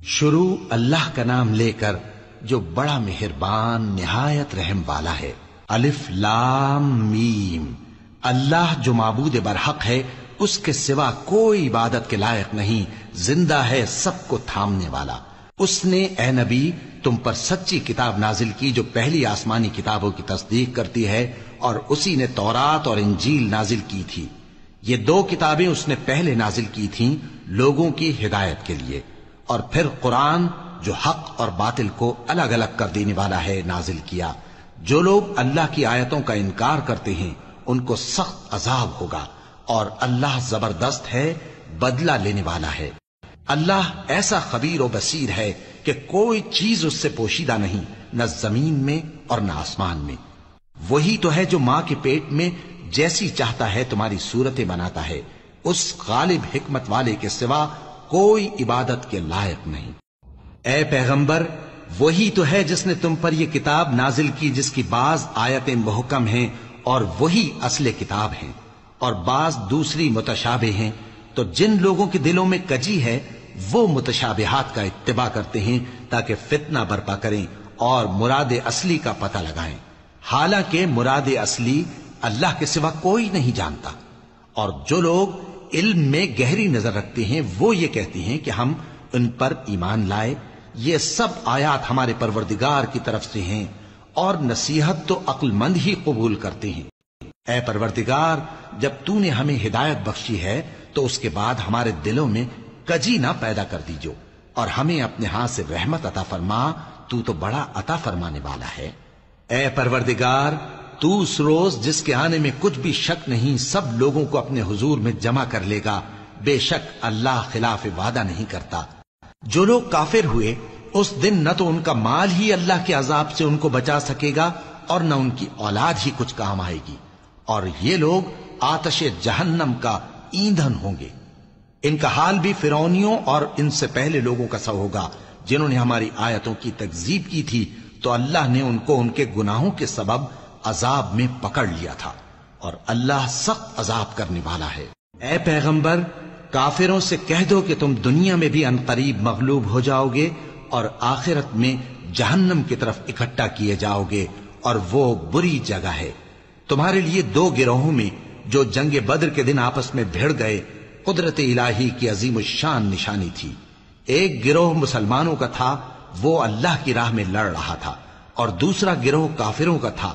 شروع اللہ کا نام لے کر جو بڑا مہربان نہایت رحم والا ہے۔ الف لام میم۔ اللہ جو معبود برحق ہے، اس کے سوا کوئی عبادت کے لائق نہیں، زندہ ہے، سب کو تھامنے والا۔ اس نے اے نبی تم پر سچی کتاب نازل کی جو پہلی آسمانی کتابوں کی تصدیق کرتی ہے، اور اسی نے تورات اور انجیل نازل کی تھی۔ یہ دو کتابیں اس نے پہلے نازل کی تھیں لوگوں کی ہدایت کے لیے، اور پھر قرآن جو حق اور باطل کو الگ الگ کر دینے والا ہے نازل کیا۔ جو لوگ اللہ کی آیتوں کا انکار کرتے ہیں ان کو سخت عذاب ہوگا، اور اللہ زبردست ہے، بدلہ لینے والا ہے۔ اللہ ایسا خبیر و بصیر ہے کہ کوئی چیز اس سے پوشیدہ نہیں، نہ زمین میں اور نہ آسمان میں۔ وہی تو ہے جو ماں کے پیٹ میں جیسی چاہتا ہے تمہاری صورتیں بناتا ہے، اس غالب حکمت والے کے سوا کوئی عبادت کے لائق نہیں۔ اے پیغمبر، وہی تو ہے جس نے تم پر یہ کتاب نازل کی جس کی بعض آیتیں محکم ہیں اور وہی اصل کتاب ہیں، اور بعض دوسری متشابہ ہیں۔ تو جن لوگوں کے دلوں میں کجی ہے وہ متشابہات کا اتباع کرتے ہیں تاکہ فتنہ برپا کریں اور مراد اصلی کا پتہ لگائیں، حالانکہ مراد اصلی اللہ کے سوا کوئی نہیں جانتا۔ اور جو لوگ علم میں گہری نظر رکھتے ہیں وہ یہ کہتے ہیں کہ ہم ان پر ایمان لائے۔ یہ سب آیات ہمارے پروردگار کی طرف سے ہیں، اور نصیحت تو عقل مند ہی قبول کرتے ہیں۔ اے پروردگار، جب تو نے ہمیں ہدایت بخشی ہے تو اس کے بعد ہمارے دلوں میں کجی نہ پیدا کر دیجو، اور ہمیں اپنے ہاتھ سے رحمت عطا فرما، تو بڑا عطا فرمانے والا ہے۔ اے پروردگار، تو اس روز جس کے آنے میں کچھ بھی شک نہیں سب لوگوں کو اپنے حضور میں جمع کر لے گا، بے شک اللہ خلاف وعدہ نہیں کرتا۔ جو لوگ کافر ہوئے اس دن نہ تو ان کا مال ہی اللہ کے عذاب سے ان کو بچا سکے گا اور نہ ان کی اولاد ہی کچھ کام آئے گی، اور یہ لوگ آتش جہنم کا ایندھن ہوں گے۔ ان کا حال بھی فرعونیوں اور ان سے پہلے لوگوں کا سا ہوگا جنہوں نے ہماری آیتوں کی تکذیب کی تھی، تو اللہ نے ان کو ان کے گناہوں کے سبب عذاب میں پکڑ لیا تھا، اور اللہ سخت عذاب کرنے والا ہے۔ اے پیغمبر، کافروں سے کہہ دو کہ تم دنیا میں بھی عنقریب مغلوب ہو جاؤ گے اور آخرت میں جہنم کی طرف اکٹھا کیے جاؤ گے، اور وہ بری جگہ ہے۔ تمہارے لیے دو گروہوں میں جو جنگ بدر کے دن آپس میں بھڑ گئے قدرت الہی کی عظیم الشان نشانی تھی۔ ایک گروہ مسلمانوں کا تھا، وہ اللہ کی راہ میں لڑ رہا تھا، اور دوسرا گروہ کافروں کا تھا،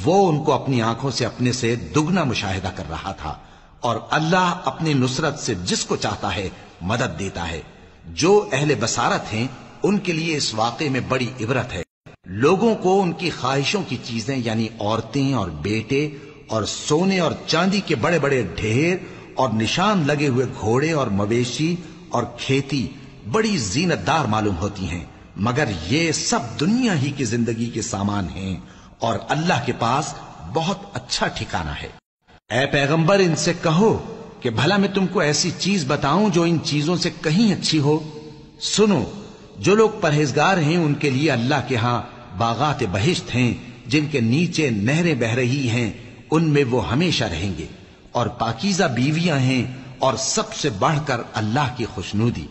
وہ ان کو اپنی آنکھوں سے اپنے سے دگنا مشاہدہ کر رہا تھا۔ اور اللہ اپنی نصرت سے جس کو چاہتا ہے مدد دیتا ہے۔ جو اہل بصارت ہیں ان کے لیے اس واقعے میں بڑی عبرت ہے۔ لوگوں کو ان کی خواہشوں کی چیزیں یعنی عورتیں اور بیٹے اور سونے اور چاندی کے بڑے بڑے ڈھیر اور نشان لگے ہوئے گھوڑے اور مویشی اور کھیتی بڑی زینت دار معلوم ہوتی ہیں، مگر یہ سب دنیا ہی کی زندگی کے سامان ہیں، اور اللہ کے پاس بہت اچھا ٹھکانہ ہے۔ اے پیغمبر، ان سے کہو کہ بھلا میں تم کو ایسی چیز بتاؤں جو ان چیزوں سے کہیں اچھی ہو؟ سنو، جو لوگ پرہیزگار ہیں ان کے لیے اللہ کے ہاں باغات بہشت ہیں جن کے نیچے نہریں بہ رہی ہیں، ان میں وہ ہمیشہ رہیں گے، اور پاکیزہ بیویاں ہیں، اور سب سے بڑھ کر اللہ کی خوشنودی۔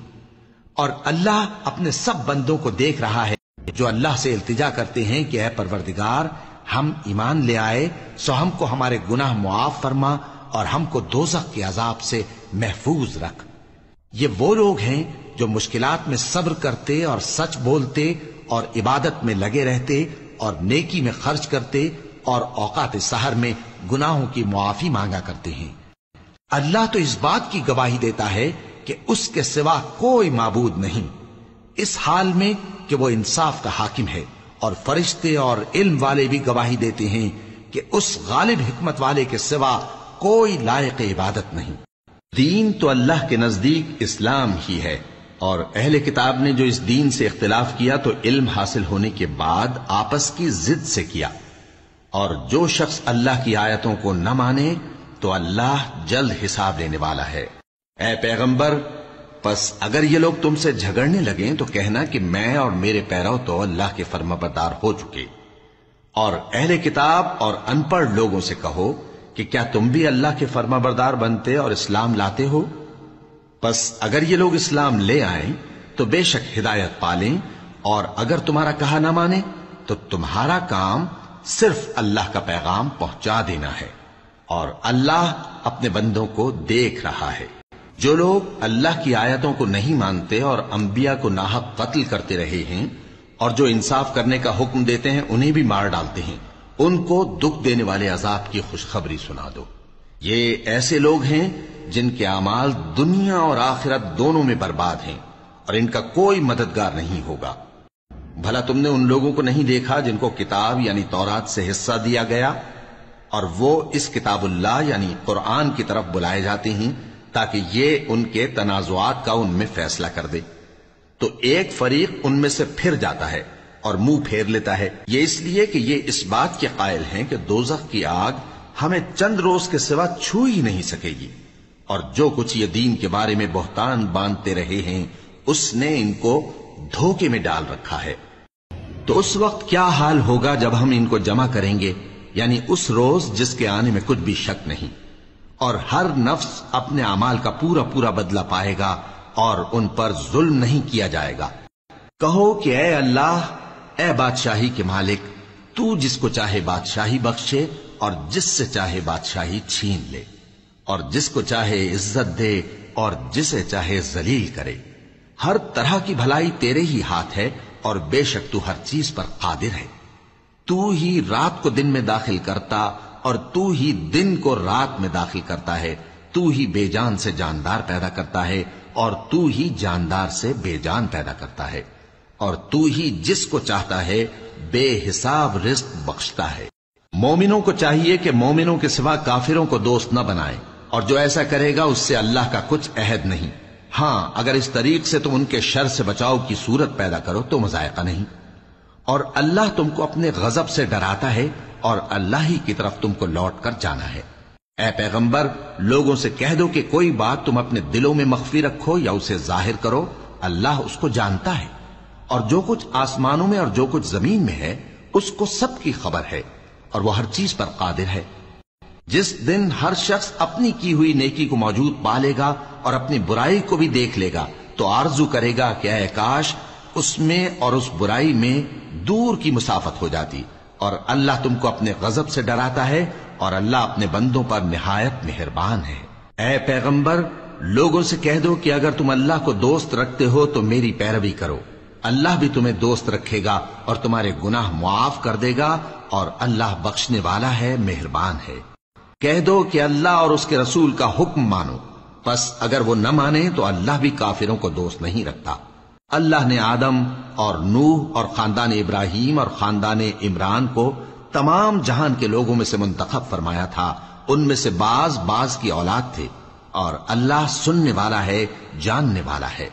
اور اللہ اپنے سب بندوں کو دیکھ رہا ہے جو اللہ سے التجا کرتے ہیں کہ اے پروردگار، ہم ایمان لے آئے سو ہم کو ہمارے گناہ معاف فرما اور ہم کو دوزخ کے عذاب سے محفوظ رکھ۔ یہ وہ لوگ ہیں جو مشکلات میں صبر کرتے اور سچ بولتے اور عبادت میں لگے رہتے اور نیکی میں خرچ کرتے اور اوقات سحر میں گناہوں کی معافی مانگا کرتے ہیں۔ اللہ تو اس بات کی گواہی دیتا ہے کہ اس کے سوا کوئی معبود نہیں، اس حال میں کہ وہ انصاف کا حاکم ہے، اور فرشتے اور علم والے بھی گواہی دیتے ہیں کہ اس غالب حکمت والے کے سوا کوئی لائق عبادت نہیں۔ دین تو اللہ کے نزدیک اسلام ہی ہے، اور اہل کتاب نے جو اس دین سے اختلاف کیا تو علم حاصل ہونے کے بعد آپس کی ضد سے کیا، اور جو شخص اللہ کی آیتوں کو نہ مانے تو اللہ جلد حساب لینے والا ہے۔ اے پیغمبر، پس اگر یہ لوگ تم سے جھگڑنے لگیں تو کہنا کہ میں اور میرے پیرو تو اللہ کے فرمانبردار ہو چکے، اور اہل کتاب اور ان پڑھ لوگوں سے کہو کہ کیا تم بھی اللہ کے فرمانبردار بنتے اور اسلام لاتے ہو؟ پس اگر یہ لوگ اسلام لے آئیں تو بے شک ہدایت پالیں، اور اگر تمہارا کہا نہ مانے تو تمہارا کام صرف اللہ کا پیغام پہنچا دینا ہے، اور اللہ اپنے بندوں کو دیکھ رہا ہے۔ جو لوگ اللہ کی آیتوں کو نہیں مانتے اور انبیاء کو ناحق قتل کرتے رہے ہیں، اور جو انصاف کرنے کا حکم دیتے ہیں انہیں بھی مار ڈالتے ہیں، ان کو دکھ دینے والے عذاب کی خوشخبری سنا دو۔ یہ ایسے لوگ ہیں جن کے اعمال دنیا اور آخرت دونوں میں برباد ہیں، اور ان کا کوئی مددگار نہیں ہوگا۔ بھلا تم نے ان لوگوں کو نہیں دیکھا جن کو کتاب یعنی تورات سے حصہ دیا گیا، اور وہ اس کتاب اللہ یعنی قرآن کی طرف بلائے جاتے ہیں تاکہ یہ ان کے تنازعات کا ان میں فیصلہ کر دے، تو ایک فریق ان میں سے پھر جاتا ہے اور منہ پھیر لیتا ہے، یہ اس لیے کہ یہ اس بات کے قائل ہیں کہ دوزخ کی آگ ہمیں چند روز کے سوا چھو ہی نہیں سکے گی، اور جو کچھ یہ دین کے بارے میں بہتان باندھتے رہے ہیں اس نے ان کو دھوکے میں ڈال رکھا ہے۔ تو اس وقت کیا حال ہوگا جب ہم ان کو جمع کریں گے، یعنی اس روز جس کے آنے میں کچھ بھی شک نہیں، اور ہر نفس اپنے اعمال کا پورا پورا بدلہ پائے گا اور ان پر ظلم نہیں کیا جائے گا۔ کہو کہ اے اللہ، اے بادشاہی کے مالک، تو جس کو چاہے بادشاہی بخشے اور جس سے چاہے بادشاہی چھین لے، اور جس کو چاہے عزت دے اور جسے چاہے ذلیل کرے۔ ہر طرح کی بھلائی تیرے ہی ہاتھ ہے، اور بے شک تو ہر چیز پر قادر ہے۔ تو ہی رات کو دن میں داخل کرتا اور تو ہی دن کو رات میں داخل کرتا ہے، تو ہی بے جان سے جاندار پیدا کرتا ہے اور تو ہی جاندار سے بے جان پیدا کرتا ہے، اور تو ہی جس کو چاہتا ہے بے حساب رزق بخشتا ہے۔ مومنوں کو چاہیے کہ مومنوں کے سوا کافروں کو دوست نہ بنائیں، اور جو ایسا کرے گا اس سے اللہ کا کچھ عہد نہیں۔ ہاں اگر اس طریق سے تم ان کے شر سے بچاؤ کی صورت پیدا کرو تو مذائقہ نہیں، اور اللہ تم کو اپنے غضب سے ڈراتا ہے، اور اللہ ہی کی طرف تم کو لوٹ کر جانا ہے۔ اے پیغمبر، لوگوں سے کہہ دو کہ کوئی بات تم اپنے دلوں میں مخفی رکھو یا اسے ظاہر کرو، اللہ اس کو جانتا ہے، اور جو کچھ آسمانوں میں اور جو کچھ زمین میں ہے اس کو سب کی خبر ہے، اور وہ ہر چیز پر قادر ہے۔ جس دن ہر شخص اپنی کی ہوئی نیکی کو موجود پا لے گا اور اپنی برائی کو بھی دیکھ لے گا تو آرزو کرے گا کہ اے کاش اس میں اور اس برائی میں دور کی مسافت ہو جاتی، اور اللہ تم کو اپنے غضب سے ڈراتا ہے، اور اللہ اپنے بندوں پر نہایت مہربان ہے۔ اے پیغمبر، لوگوں سے کہہ دو کہ اگر تم اللہ کو دوست رکھتے ہو تو میری پیروی کرو، اللہ بھی تمہیں دوست رکھے گا اور تمہارے گناہ معاف کر دے گا، اور اللہ بخشنے والا ہے، مہربان ہے۔ کہہ دو کہ اللہ اور اس کے رسول کا حکم مانو، پس اگر وہ نہ مانے تو اللہ بھی کافروں کو دوست نہیں رکھتا۔ اللہ نے آدم اور نوح اور خاندان ابراہیم اور خاندان عمران کو تمام جہان کے لوگوں میں سے منتخب فرمایا تھا، ان میں سے بعض بعض کی اولاد تھے، اور اللہ سننے والا ہے، جاننے والا ہے۔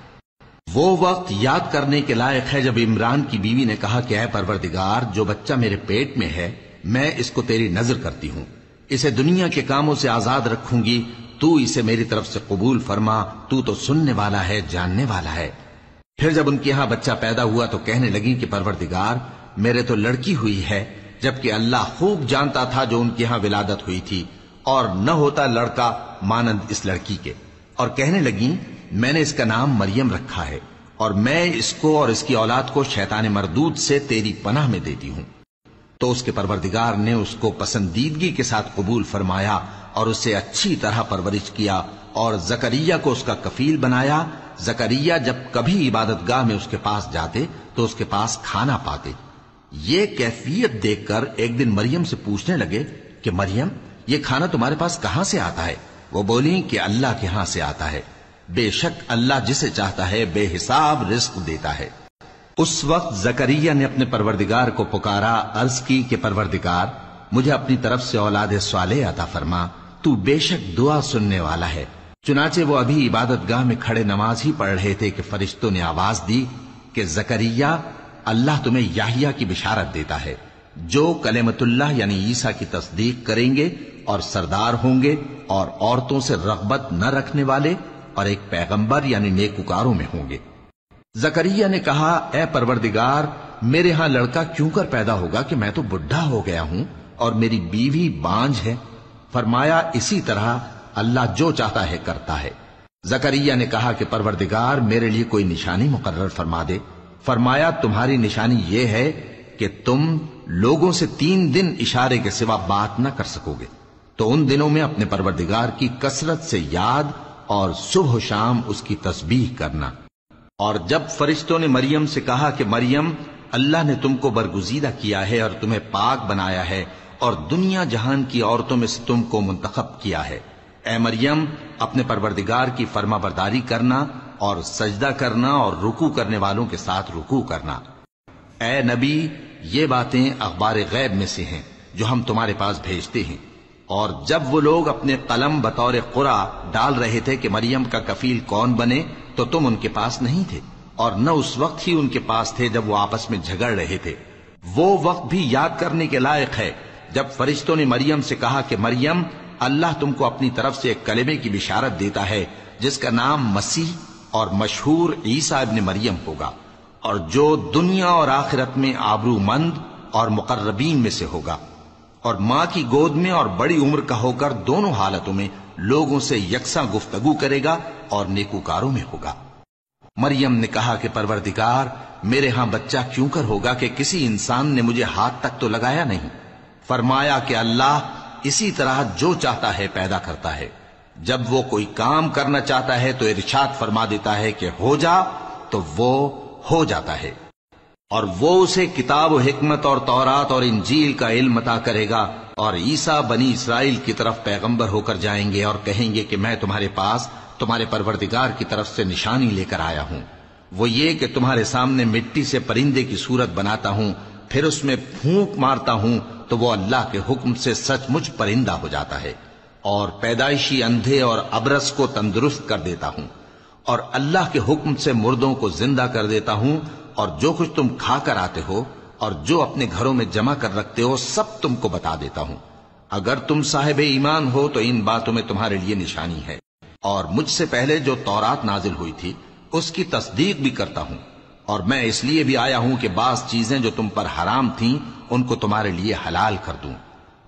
وہ وقت یاد کرنے کے لائق ہے جب عمران کی بیوی نے کہا کہ اے پروردگار، جو بچہ میرے پیٹ میں ہے میں اس کو تیری نظر کرتی ہوں، اسے دنیا کے کاموں سے آزاد رکھوں گی، تو اسے میری طرف سے قبول فرما، تو سننے والا ہے، جاننے والا ہے۔ پھر جب ان کے ہاں بچہ پیدا ہوا تو کہنے لگی کہ پروردگار، میرے تو لڑکی ہوئی ہے، جبکہ اللہ خوب جانتا تھا جو ان کے ہاں ولادت ہوئی تھی، اور نہ ہوتا لڑکا مانند اس لڑکی کے، اور کہنے لگی میں نے اس کا نام مریم رکھا ہے، اور میں اس کو اور اس کی اولاد کو شیطان مردود سے تیری پناہ میں دیتی ہوں۔ تو اس کے پروردگار نے اس کو پسندیدگی کے ساتھ قبول فرمایا اور اسے اچھی طرح پرورش کیا، اور زکریا کو اس کا کفیل بنایا۔ زکریا جب کبھی عبادت گاہ میں اس کے پاس جاتے تو اس کے پاس کھانا پاتے۔ یہ کیفیت دیکھ کر ایک دن مریم سے پوچھنے لگے کہ مریم، یہ کھانا تمہارے پاس کہاں سے آتا ہے؟ وہ بولی کہ اللہ کے ہاں سے آتا ہے، بے شک اللہ جسے چاہتا ہے بے حساب رزق دیتا ہے۔ اس وقت زکریا نے اپنے پروردگار کو پکارا، عرض کی کہ پروردگار، مجھے اپنی طرف سے اولاد صالح عطا فرما، تو بے شک دعا سننے والا ہے۔ چنانچہ وہ ابھی عبادت گاہ میں کھڑے نماز ہی پڑھ رہے تھے کہ فرشتوں نے آواز دی کہ زکریا، اللہ تمہیں یحییٰ کی بشارت دیتا ہے، جو کلمۃ اللہ یعنی عیسیٰ کی تصدیق کریں گے اور سردار ہوں گے، اور عورتوں سے رغبت نہ رکھنے والے، اور ایک پیغمبر یعنی نیکوکاروں میں ہوں گے۔ زکریا نے کہا، اے پروردگار، میرے ہاں لڑکا کیوں کر پیدا ہوگا کہ میں تو بڈھا ہو گیا ہوں اور میری بیوی بانجھ ہے۔ فرمایا، اسی طرح اللہ جو چاہتا ہے کرتا ہے۔ زکریا نے کہا کہ پروردگار میرے لیے کوئی نشانی مقرر فرما دے۔ فرمایا تمہاری نشانی یہ ہے کہ تم لوگوں سے 3 دن اشارے کے سوا بات نہ کر سکو گے، تو ان دنوں میں اپنے پروردگار کی کثرت سے یاد اور صبح و شام اس کی تسبیح کرنا۔ اور جب فرشتوں نے مریم سے کہا کہ مریم، اللہ نے تم کو برگزیدہ کیا ہے اور تمہیں پاک بنایا ہے اور دنیا جہان کی عورتوں میں سے تم کو منتخب کیا ہے، اے مریم اپنے پروردگار کی فرما برداری کرنا اور سجدہ کرنا اور رکوع کرنے والوں کے ساتھ رکوع کرنا۔ اے نبی، یہ باتیں اخبار غیب میں سے ہیں جو ہم تمہارے پاس بھیجتے ہیں۔ اور جب وہ لوگ اپنے قلم بطور قرعہ ڈال رہے تھے کہ مریم کا کفیل کون بنے، تو تم ان کے پاس نہیں تھے، اور نہ اس وقت ہی ان کے پاس تھے جب وہ آپس میں جھگڑ رہے تھے۔ وہ وقت بھی یاد کرنے کے لائق ہے جب فرشتوں نے مریم سے کہا کہ مریم، اللہ تم کو اپنی طرف سے ایک کلمے کی بشارت دیتا ہے جس کا نام مسیح اور مشہور عیسیٰ ابن مریم ہوگا، اور جو دنیا اور آخرت میں آبرو مند اور مقربین میں سے ہوگا، اور ماں کی گود میں اور بڑی عمر کا ہو کر دونوں حالتوں میں لوگوں سے یکساں گفتگو کرے گا اور نیکوکاروں میں ہوگا۔ مریم نے کہا کہ پروردگار، میرے ہاں بچہ کیوں کر ہوگا کہ کسی انسان نے مجھے ہاتھ تک تو لگایا نہیں؟ فرمایا کہ اللہ اسی طرح جو چاہتا ہے پیدا کرتا ہے، جب وہ کوئی کام کرنا چاہتا ہے تو ارشاد فرما دیتا ہے کہ ہو جا، تو وہ ہو جاتا ہے۔ اور وہ اسے کتاب و حکمت اور تورات اور انجیل کا علم عطا کرے گا، اور عیسیٰ بنی اسرائیل کی طرف پیغمبر ہو کر جائیں گے اور کہیں گے کہ میں تمہارے پاس تمہارے پروردگار کی طرف سے نشانی لے کر آیا ہوں، وہ یہ کہ تمہارے سامنے مٹی سے پرندے کی صورت بناتا ہوں، پھر اس میں پھونک مارتا ہوں تو وہ اللہ کے حکم سے سچ مچ پرندہ ہو جاتا ہے، اور پیدائشی اندھے اور ابرص کو تندرست کر دیتا ہوں، اور اللہ کے حکم سے مردوں کو زندہ کر دیتا ہوں، اور جو کچھ تم کھا کر آتے ہو اور جو اپنے گھروں میں جمع کر رکھتے ہو سب تم کو بتا دیتا ہوں۔ اگر تم صاحب ایمان ہو تو ان باتوں میں تمہارے لیے نشانی ہے، اور مجھ سے پہلے جو تورات نازل ہوئی تھی اس کی تصدیق بھی کرتا ہوں، اور میں اس لیے بھی آیا ہوں کہ بعض چیزیں جو تم پر حرام تھیں ان کو تمہارے لیے حلال کر دوں،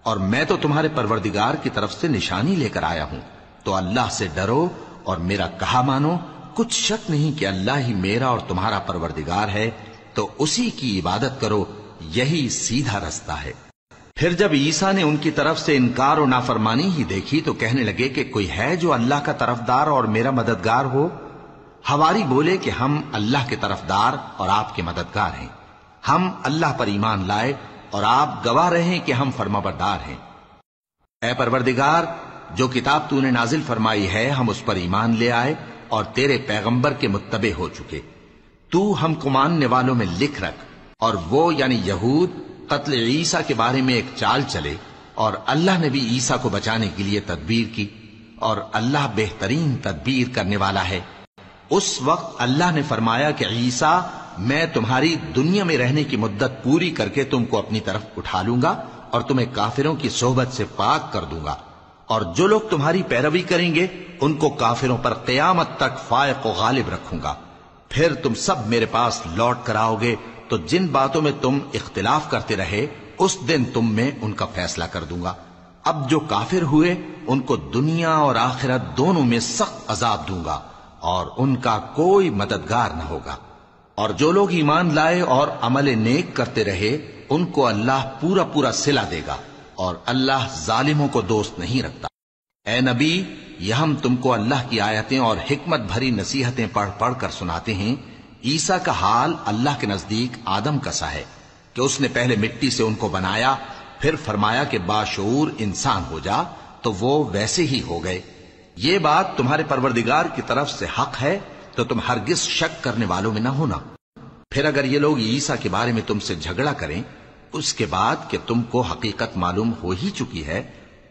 اور میں تو تمہارے پروردگار کی طرف سے نشانی لے کر آیا ہوں، تو اللہ سے ڈرو اور میرا کہا مانو۔ کچھ شک نہیں کہ اللہ ہی میرا اور تمہارا پروردگار ہے، تو اسی کی عبادت کرو، یہی سیدھا رستہ ہے۔ پھر جب عیسیٰ نے ان کی طرف سے انکار و نافرمانی ہی دیکھی تو کہنے لگے کہ کوئی ہے جو اللہ کا طرفدار اور میرا مددگار ہو؟ حواری بولے کہ ہم اللہ کے طرفدار اور آپ کے مددگار ہیں، ہم اللہ پر ایمان لائے اور آپ گواہ رہیں کہ ہم فرمانبردار ہیں۔ اے پروردگار، جو کتاب تو نے نازل فرمائی ہے ہم اس پر ایمان لے آئے اور تیرے پیغمبر کے متبع ہو چکے۔ تو ہم کو ماننے والوں میں لکھ رکھ، اور وہ یعنی یہود قتل عیسیٰ کے بارے میں ایک چال چلے، اور اللہ نے بھی عیسیٰ کو بچانے کے لیے تدبیر کی، اور اللہ بہترین تدبیر کرنے والا ہے۔ اس وقت اللہ نے فرمایا کہ عیسیٰ، میں تمہاری دنیا میں رہنے کی مدت پوری کر کے تم کو اپنی طرف اٹھا لوں گا اور تمہیں کافروں کی صحبت سے پاک کر دوں گا، اور جو لوگ تمہاری پیروی کریں گے ان کو کافروں پر قیامت تک فائق و غالب رکھوں گا۔ پھر تم سب میرے پاس لوٹ کر آؤ گے تو جن باتوں میں تم اختلاف کرتے رہے اس دن تم میں ان کا فیصلہ کر دوں گا۔ اب جو کافر ہوئے ان کو دنیا اور آخرت دونوں میں سخت عذاب دوں گا، اور ان کا کوئی مددگار نہ ہوگا۔ اور جو لوگ ایمان لائے اور عمل نیک کرتے رہے ان کو اللہ پورا پورا صلہ دے گا، اور اللہ ظالموں کو دوست نہیں رکھتا۔ اے نبی، یہ ہم تم کو اللہ کی آیتیں اور حکمت بھری نصیحتیں پڑھ پڑھ کر سناتے ہیں۔ عیسیٰ کا حال اللہ کے نزدیک آدم کا سا ہے کہ اس نے پہلے مٹی سے ان کو بنایا، پھر فرمایا کہ باشعور انسان ہو جا، تو وہ ویسے ہی ہو گئے۔ یہ بات تمہارے پروردگار کی طرف سے حق ہے، تو تم ہرگز شک کرنے والوں میں نہ ہونا۔ پھر اگر یہ لوگ عیسیٰ کے بارے میں تم سے جھگڑا کریں اس کے بعد کہ تم کو حقیقت معلوم ہو ہی چکی ہے،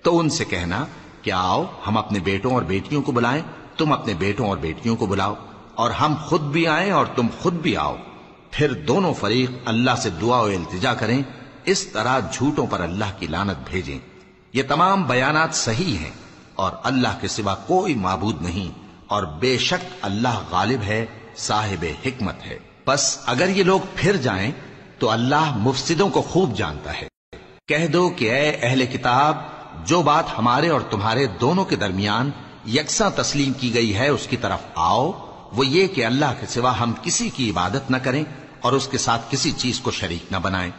تو ان سے کہنا کہ آؤ ہم اپنے بیٹوں اور بیٹیوں کو بلائیں، تم اپنے بیٹوں اور بیٹیوں کو بلاؤ، اور ہم خود بھی آئیں اور تم خود بھی آؤ، پھر دونوں فریق اللہ سے دعا و التجا کریں، اس طرح جھوٹوں پر اللہ کی لعنت بھیجیں۔ یہ تمام بیانات صحیح ہیں، اور اللہ کے سوا کوئی معبود نہیں، اور بے شک اللہ غالب ہے، صاحب حکمت ہے۔ بس اگر یہ لوگ پھر جائیں تو اللہ مفسدوں کو خوب جانتا ہے۔ کہہ دو کہ اے اہل کتاب، جو بات ہمارے اور تمہارے دونوں کے درمیان یکساں تسلیم کی گئی ہے اس کی طرف آؤ، وہ یہ کہ اللہ کے سوا ہم کسی کی عبادت نہ کریں اور اس کے ساتھ کسی چیز کو شریک نہ بنائیں،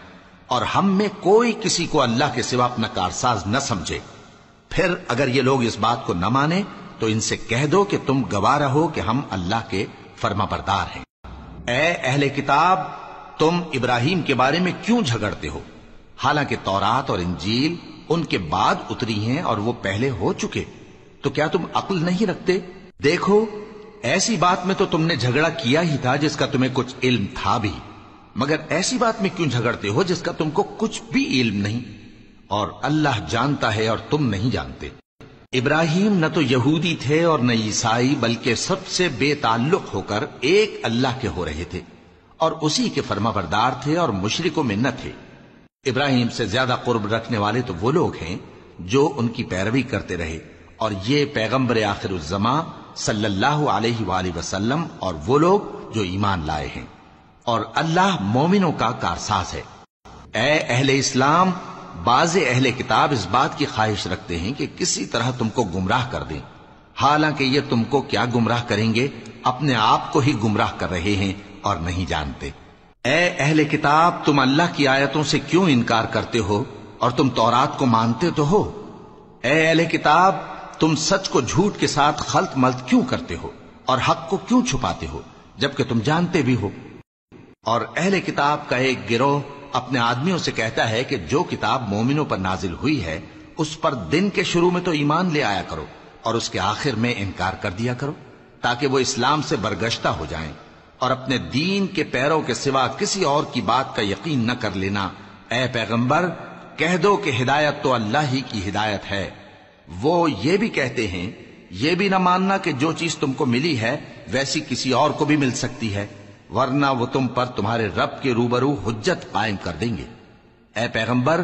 اور ہم میں کوئی کسی کو اللہ کے سوا اپنا کارساز نہ سمجھے۔ پھر اگر یہ لوگ اس بات کو نہ مانیں تو ان سے کہہ دو کہ تم گواہ رہو کہ ہم اللہ کے فرما بردار ہیں۔ اے اہل کتاب، تم ابراہیم کے بارے میں کیوں جھگڑتے ہو؟ حالانکہ تورات اور انجیل ان کے بعد اتری ہیں اور وہ پہلے ہو چکے، تو کیا تم عقل نہیں رکھتے؟ دیکھو، ایسی بات میں تو تم نے جھگڑا کیا ہی تھا جس کا تمہیں کچھ علم تھا بھی، مگر ایسی بات میں کیوں جھگڑتے ہو جس کا تم کو کچھ بھی علم نہیں؟ اور اللہ جانتا ہے اور تم نہیں جانتے۔ ابراہیم نہ تو یہودی تھے اور نہ عیسائی، بلکہ سب سے بے تعلق ہو کر ایک اللہ کے ہو رہے تھے اور اسی کے فرما بردار تھے اور مشرکوں میں نہ تھے۔ ابراہیم سے زیادہ قرب رکھنے والے تو وہ لوگ ہیں جو ان کی پیروی کرتے رہے، اور یہ پیغمبر آخر الزماں صلی اللہ علیہ وآلہ وسلم اور وہ لوگ جو ایمان لائے ہیں، اور اللہ مومنوں کا کارساز ہے۔ اے اہل اسلام، بعض اہل کتاب اس بات کی خواہش رکھتے ہیں کہ کسی طرح تم کو گمراہ کر دیں، حالانکہ یہ تم کو کیا گمراہ کریں گے، اپنے آپ کو ہی گمراہ کر رہے ہیں اور نہیں جانتے۔ اے اہل کتاب، تم اللہ کی آیتوں سے کیوں انکار کرتے ہو اور تم تورات کو مانتے تو ہو؟ اے اہل کتاب، تم سچ کو جھوٹ کے ساتھ خلط ملط کیوں کرتے ہو اور حق کو کیوں چھپاتے ہو جبکہ تم جانتے بھی ہو؟ اور اہل کتاب کا ایک گروہ اپنے آدمیوں سے کہتا ہے کہ جو کتاب مومنوں پر نازل ہوئی ہے اس پر دن کے شروع میں تو ایمان لے آیا کرو اور اس کے آخر میں انکار کر دیا کرو، تاکہ وہ اسلام سے برگشتہ ہو جائیں اور اپنے دین کے پیروں کے سوا کسی اور کی بات کا یقین نہ کر لینا۔ اے پیغمبر، کہہ دو کہ ہدایت تو اللہ ہی کی ہدایت ہے۔ وہ یہ بھی کہتے ہیں، یہ بھی نہ ماننا کہ جو چیز تم کو ملی ہے ویسی کسی اور کو بھی مل سکتی ہے، ورنہ وہ تم پر تمہارے رب کے روبرو حجت قائم کر دیں گے۔ اے پیغمبر،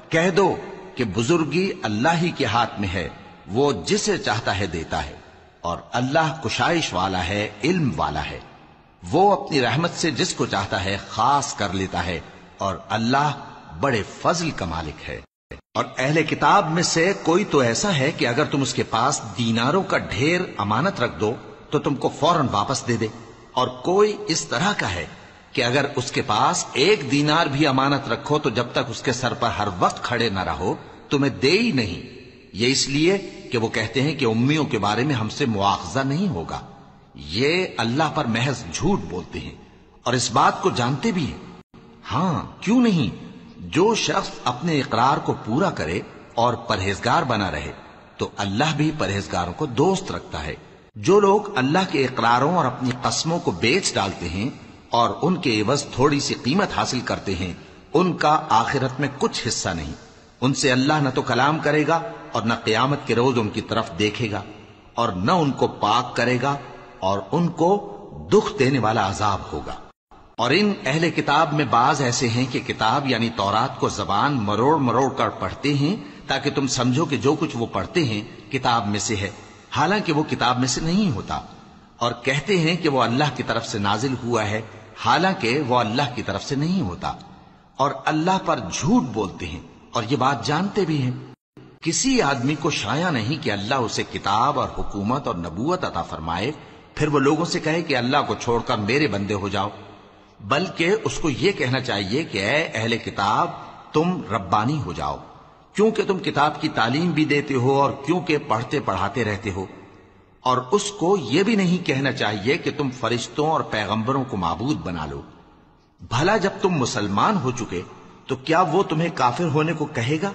کہہ دو کہ بزرگی اللہ ہی کے ہاتھ میں ہے، وہ جسے چاہتا ہے دیتا ہے، اور اللہ کشائش والا ہے، علم والا ہے۔ وہ اپنی رحمت سے جس کو چاہتا ہے خاص کر لیتا ہے، اور اللہ بڑے فضل کا مالک ہے۔ اور اہل کتاب میں سے کوئی تو ایسا ہے کہ اگر تم اس کے پاس دیناروں کا ڈھیر امانت رکھ دو تو تم کو فوراً واپس دے دے، اور کوئی اس طرح کا ہے کہ اگر اس کے پاس 1 دینار بھی امانت رکھو تو جب تک اس کے سر پر ہر وقت کھڑے نہ رہو تمہیں دے ہی نہیں۔ یہ اس لیے کہ وہ کہتے ہیں کہ امیوں کے بارے میں ہم سے مواخذہ نہیں ہوگا۔ یہ اللہ پر محض جھوٹ بولتے ہیں اور اس بات کو جانتے بھی ہیں۔ ہاں، کیوں نہیں؟ جو شخص اپنے اقرار کو پورا کرے اور پرہیزگار بنا رہے تو اللہ بھی پرہیزگاروں کو دوست رکھتا ہے۔ جو لوگ اللہ کے اقراروں اور اپنی قسموں کو بیچ ڈالتے ہیں اور ان کے عوض تھوڑی سی قیمت حاصل کرتے ہیں، ان کا آخرت میں کچھ حصہ نہیں۔ ان سے اللہ نہ تو کلام کرے گا اور نہ قیامت کے روز ان کی طرف دیکھے گا، اور نہ ان کو پاک کرے گا، اور ان کو دکھ دینے والا عذاب ہوگا۔ اور ان اہل کتاب میں بعض ایسے ہیں کہ کتاب یعنی تورات کو زبان مروڑ مروڑ کر پڑھتے ہیں تاکہ تم سمجھو کہ جو کچھ وہ پڑھتے ہیں کتاب میں سے ہے، حالانکہ وہ کتاب میں سے نہیں ہوتا، اور کہتے ہیں کہ وہ اللہ کی طرف سے نازل ہوا ہے، حالانکہ وہ اللہ کی طرف سے نہیں ہوتا، اور اللہ پر جھوٹ بولتے ہیں اور یہ بات جانتے بھی ہیں۔ کسی آدمی کو شایع نہیں کہ اللہ اسے کتاب اور حکومت اور نبوت عطا فرمائے پھر وہ لوگوں سے کہے کہ اللہ کو چھوڑ کر میرے بندے ہو جاؤ، بلکہ اس کو یہ کہنا چاہیے کہ اے اہل کتاب، تم ربانی ہو جاؤ، کیونکہ تم کتاب کی تعلیم بھی دیتے ہو اور کیونکہ پڑھتے پڑھاتے رہتے ہو۔ اور اس کو یہ بھی نہیں کہنا چاہیے کہ تم فرشتوں اور پیغمبروں کو معبود بنا لو۔ بھلا جب تم مسلمان ہو چکے تو کیا وہ تمہیں کافر ہونے کو کہے گا؟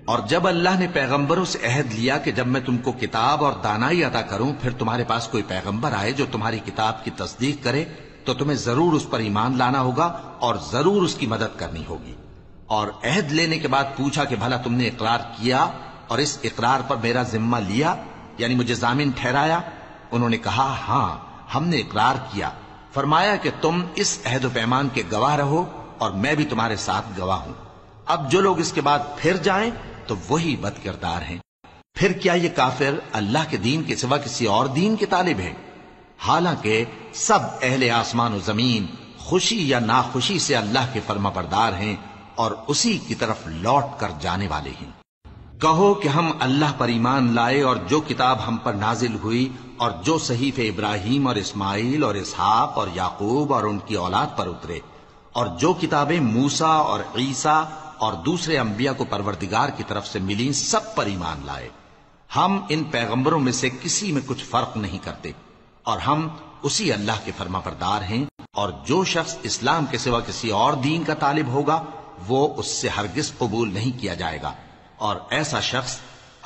اور جب اللہ نے پیغمبروں سے عہد لیا کہ جب میں تم کو کتاب اور دانائی عطا کروں پھر تمہارے پاس کوئی پیغمبر آئے جو تمہاری کتاب کی تصدیق کرے تو تمہیں ضرور اس پر ایمان لانا ہوگا اور ضرور اس کی مدد کرنی ہوگی۔ اور عہد لینے کے بعد پوچھا کہ بھلا تم نے اقرار کیا اور اس اقرار پر میرا ذمہ لیا، یعنی مجھے ضامن ٹھہرایا؟ انہوں نے کہا ہاں، ہم نے اقرار کیا۔ فرمایا کہ تم اس عہد و پیمان کے گواہ رہو اور میں بھی تمہارے ساتھ گواہ ہوں۔ اب جو لوگ اس کے بعد پھر جائیں تو وہی بد کردار ہیں۔ پھر کیا یہ کافر اللہ کے دین کے سوا کسی اور دین کے طالب ہیں؟ حالانکہ سب اہل آسمان و زمین خوشی یا ناخوشی سے اللہ کے فرما بردار ہیں اور اسی کی طرف لوٹ کر جانے والے ہیں۔ کہو کہ ہم اللہ پر ایمان لائے اور جو کتاب ہم پر نازل ہوئی اور جو صحیفے ابراہیم اور اسماعیل اور اسحاق اور یعقوب اور ان کی اولاد پر اترے، اور جو کتابیں موسیٰ اور عیسیٰ اور دوسرے انبیاء کو پروردگار کی طرف سے ملیں، سب پر ایمان لائے۔ ہم ان پیغمبروں میں سے کسی میں کچھ فرق نہیں کرتے، اور ہم اسی اللہ کے فرما بردار ہیں، اور جو شخص اسلام کے سوا کسی اور دین کا طالب ہوگا وہ اس سے ہرگز قبول نہیں کیا جائے گا، اور ایسا شخص